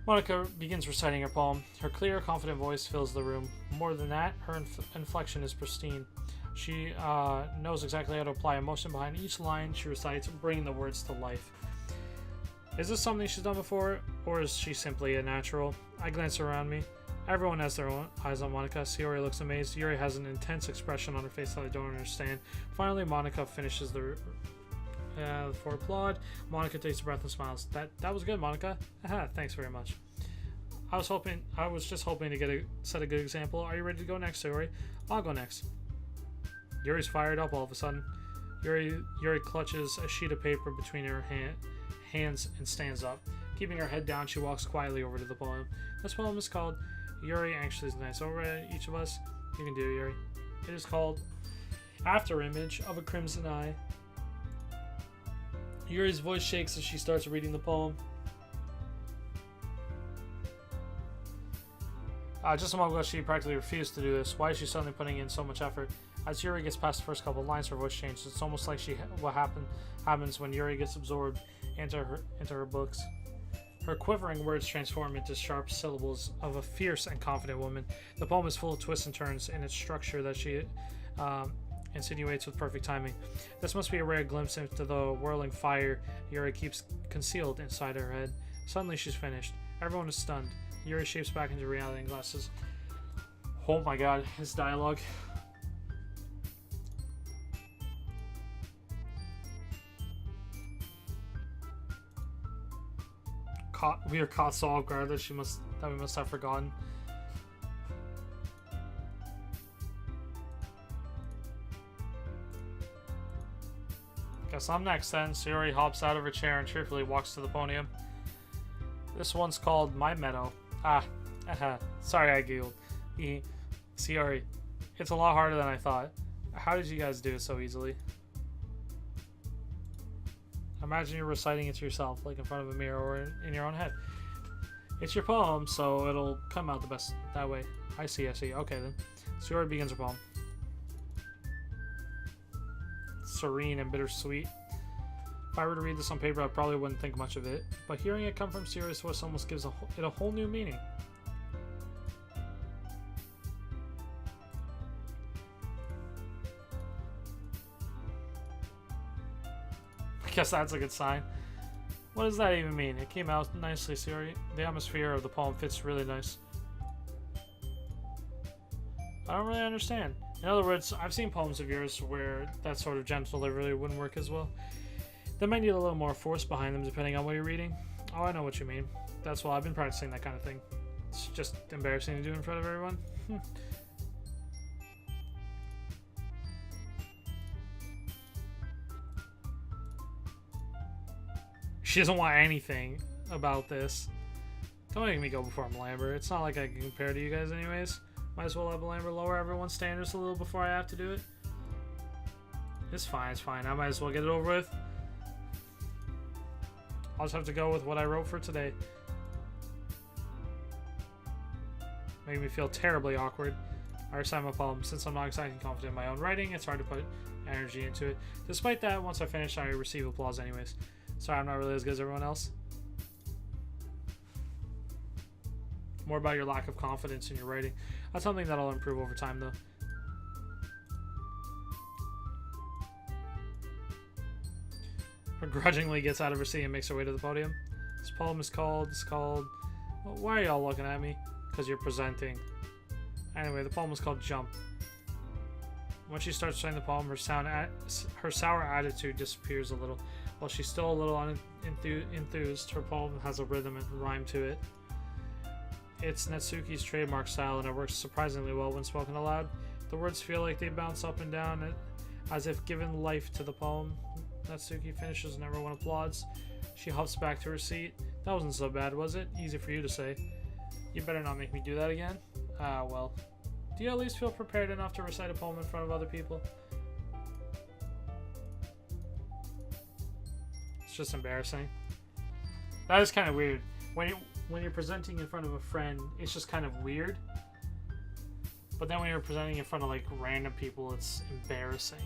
Monica begins reciting her poem. Her clear, confident voice fills the room. More than that, her inflection is pristine. She knows exactly how to apply emotion behind each line she recites, bringing the words to life. Is this something she's done before, or is she simply a natural? I glance around me. Everyone has their own eyes on Monica. Sayori looks amazed. Yuri has an intense expression on her face that I don't understand. Finally, Monica finishes for applaud. Monica takes a breath and smiles. That was good, Monica. Haha, thanks very much. I was just hoping to set a good example. Are you ready to go next, Sayori? I'll go next. Yuri's fired up all of a sudden. Yuri clutches a sheet of paper between her hands and stands up. Keeping her head down, she walks quietly over to the poem. This poem is called Yuri anxiously glanced over at each of us. You can do it, Yuri. It is called After Image of a Crimson Eye. Yuri's voice shakes as she starts reading the poem. Just a moment ago, she practically refused to do this. Why is she suddenly putting in so much effort? As Yuri gets past the first couple of lines, her voice changes. It's almost like what happens when Yuri gets absorbed into her books. Her quivering words transform into sharp syllables of a fierce and confident woman. The poem is full of twists and turns in its structure that she insinuates with perfect timing. This must be a rare glimpse into the whirling fire Yuri keeps concealed inside her head. Suddenly she's finished. Everyone is stunned. Yuri shapes back into reality and glasses. Oh my god, his dialogue. We are caught so off guard that we must have forgotten. Guess I'm next then. Sayori hops out of her chair and cheerfully walks to the podium. This one's called My Meadow. Sorry I giggled. Sayori, it's a lot harder than I thought. How did you guys do it so easily? Imagine you're reciting it to yourself, like in front of a mirror or in your own head. It's your poem, so it'll come out the best that way. I see. Okay then. Sayori begins her poem. Serene and bittersweet. If I were to read this on paper, I probably wouldn't think much of it, but hearing it come from Sayori's voice almost gives it a whole new meaning. I guess that's a good sign. What does that even mean? It came out nicely, Sayori. The atmosphere of the poem fits really nice. I don't really understand. In other words, I've seen poems of yours where that sort of gentle delivery wouldn't work as well. They might need a little more force behind them depending on what you're reading. Oh, I know what you mean. That's why I've been practicing that kind of thing. It's just embarrassing to do in front of everyone. She doesn't want anything about this. Don't make me go before Malamber. It's not like I can compare to you guys anyways. Might as well let Malamber lower everyone's standards a little before I have to do it. It's fine. I might as well get it over with. I'll just have to go with what I wrote for today. Made me feel terribly awkward. I recite my poem. Since I'm not exactly confident in my own writing, it's hard to put energy into it. Despite that, once I finish, I receive applause anyways. Sorry, I'm not really as good as everyone else. More about your lack of confidence in your writing. That's something that'll improve over time, though. Begrudgingly gets out of her seat and makes her way to the podium. This poem is called... Well, why are y'all looking at me? Because you're presenting. Anyway, the poem is called Jump. When she starts saying the poem, her sour attitude disappears a little. While she's still a little enthused, her poem has a rhythm and rhyme to it. It's Natsuki's trademark style, and it works surprisingly well when spoken aloud. The words feel like they bounce up and down, as if given life to the poem. Natsuki finishes and everyone applauds. She hops back to her seat. That wasn't so bad, was it? Easy for you to say. You better not make me do that again. Well. Do you at least feel prepared enough to recite a poem in front of other people? It's just embarrassing. That is kind of weird. When you're presenting in front of a friend, it's just kind of weird. But then when you're presenting in front of like random people, it's embarrassing.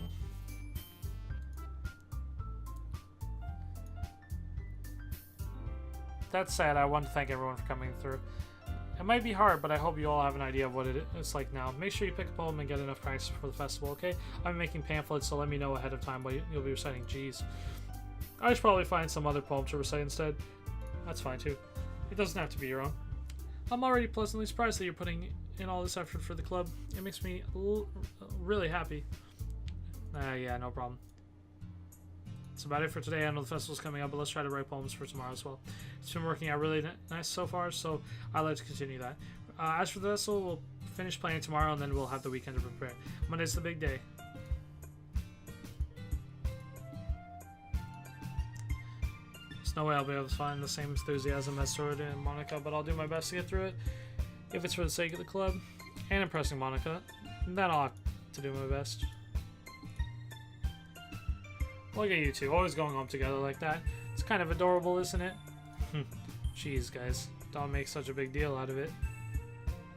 That said, I want to thank everyone for coming through. It might be hard, but I hope you all have an idea of what it's like now. Make sure you pick a poem and get enough practice for the festival, okay? I'm making pamphlets, so let me know ahead of time what you'll be reciting. Jeez. I should probably find some other poem to recite instead. That's fine, too. It doesn't have to be your own. I'm already pleasantly surprised that you're putting in all this effort for the club. It makes me really happy. Yeah, no problem. That's about it for today. I know the festival's coming up, but let's try to write poems for tomorrow as well. It's been working out really nice so far, so I'd like to continue that. As for the festival, we'll finish playing tomorrow, and then we'll have the weekend to prepare. Monday's the big day. There's no way I'll be able to find the same enthusiasm as Sword and Monica, but I'll do my best to get through it. If it's for the sake of the club and impressing Monica, then I'll have to do my best. Look at you two, always going home together like that. It's kind of adorable, isn't it? Jeez, guys. Don't make such a big deal out of it.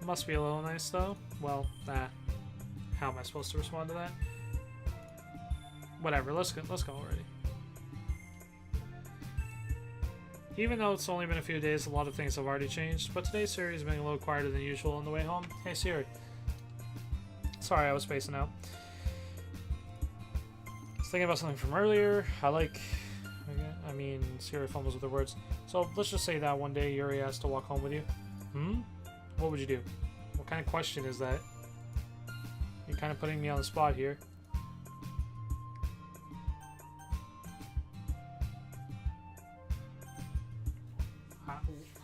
Must be a little nice though. Well, how am I supposed to respond to that? Whatever, let's go already. Even though it's only been a few days, a lot of things have already changed, but today's Siri has been a little quieter than usual on the way home. Hey Siri. Sorry, I was spacing out. I was thinking about something from earlier. I mean, Siri fumbles with her words. So let's just say that one day Yuri has to walk home with you. What would you do? What kind of question is that? You're kind of putting me on the spot here.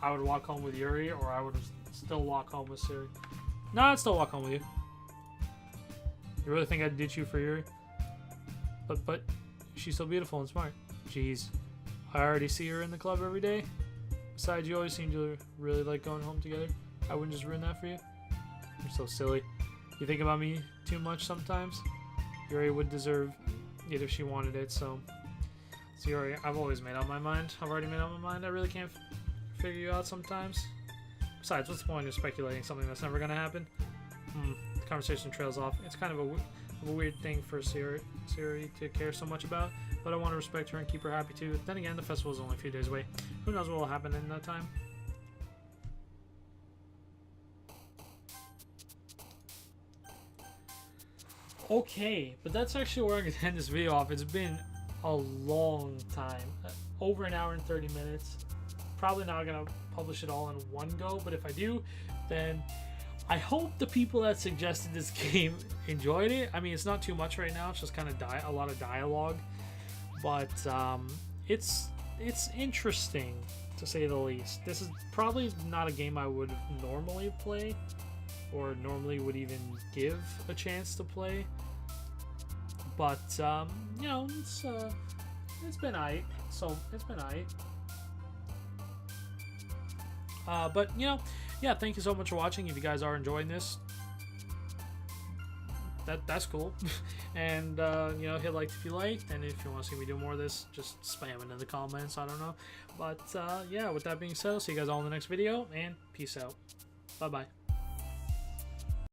I would walk home with Yuri, or I would still walk home with Siri. No, I'd still walk home with you. You really think I'd ditch you for Yuri? But she's so beautiful and smart. Jeez, I already see her in the club every day. Besides, you always seem to really like going home together. I wouldn't just ruin that for you. You're so silly. You think about me too much sometimes. Yuri would deserve it if she wanted it, so Yuri, I've always made up my mind. I've already made up my mind. I really can't figure you out sometimes. Besides, what's the point of speculating something that's never gonna happen? The conversation trails off. It's kind of a weird thing for Siri to care so much about, but I want to respect her and keep her happy too. Then again, the festival is only a few days away. Who knows what will happen in that time? Okay, but that's actually where I'm going to end this video off. It's been a long time. Over an hour and 30 minutes. Probably not going to publish it all in one go, but if I do, then I hope the people that suggested this game enjoyed it. I mean, it's not too much right now. It's just kind of a lot of dialogue. But it's interesting, to say the least. This is probably not a game I would normally play, or normally would even give a chance to play. But you know, it's been aight. So it's been aight. But you know, yeah, thank you so much for watching. If you guys are enjoying this, that's cool. And you know, hit like if you liked, and if you want to see me do more of this, just spam it in the comments. I don't know. But yeah, with that being said, I'll see you guys all in the next video, and peace out. Bye bye.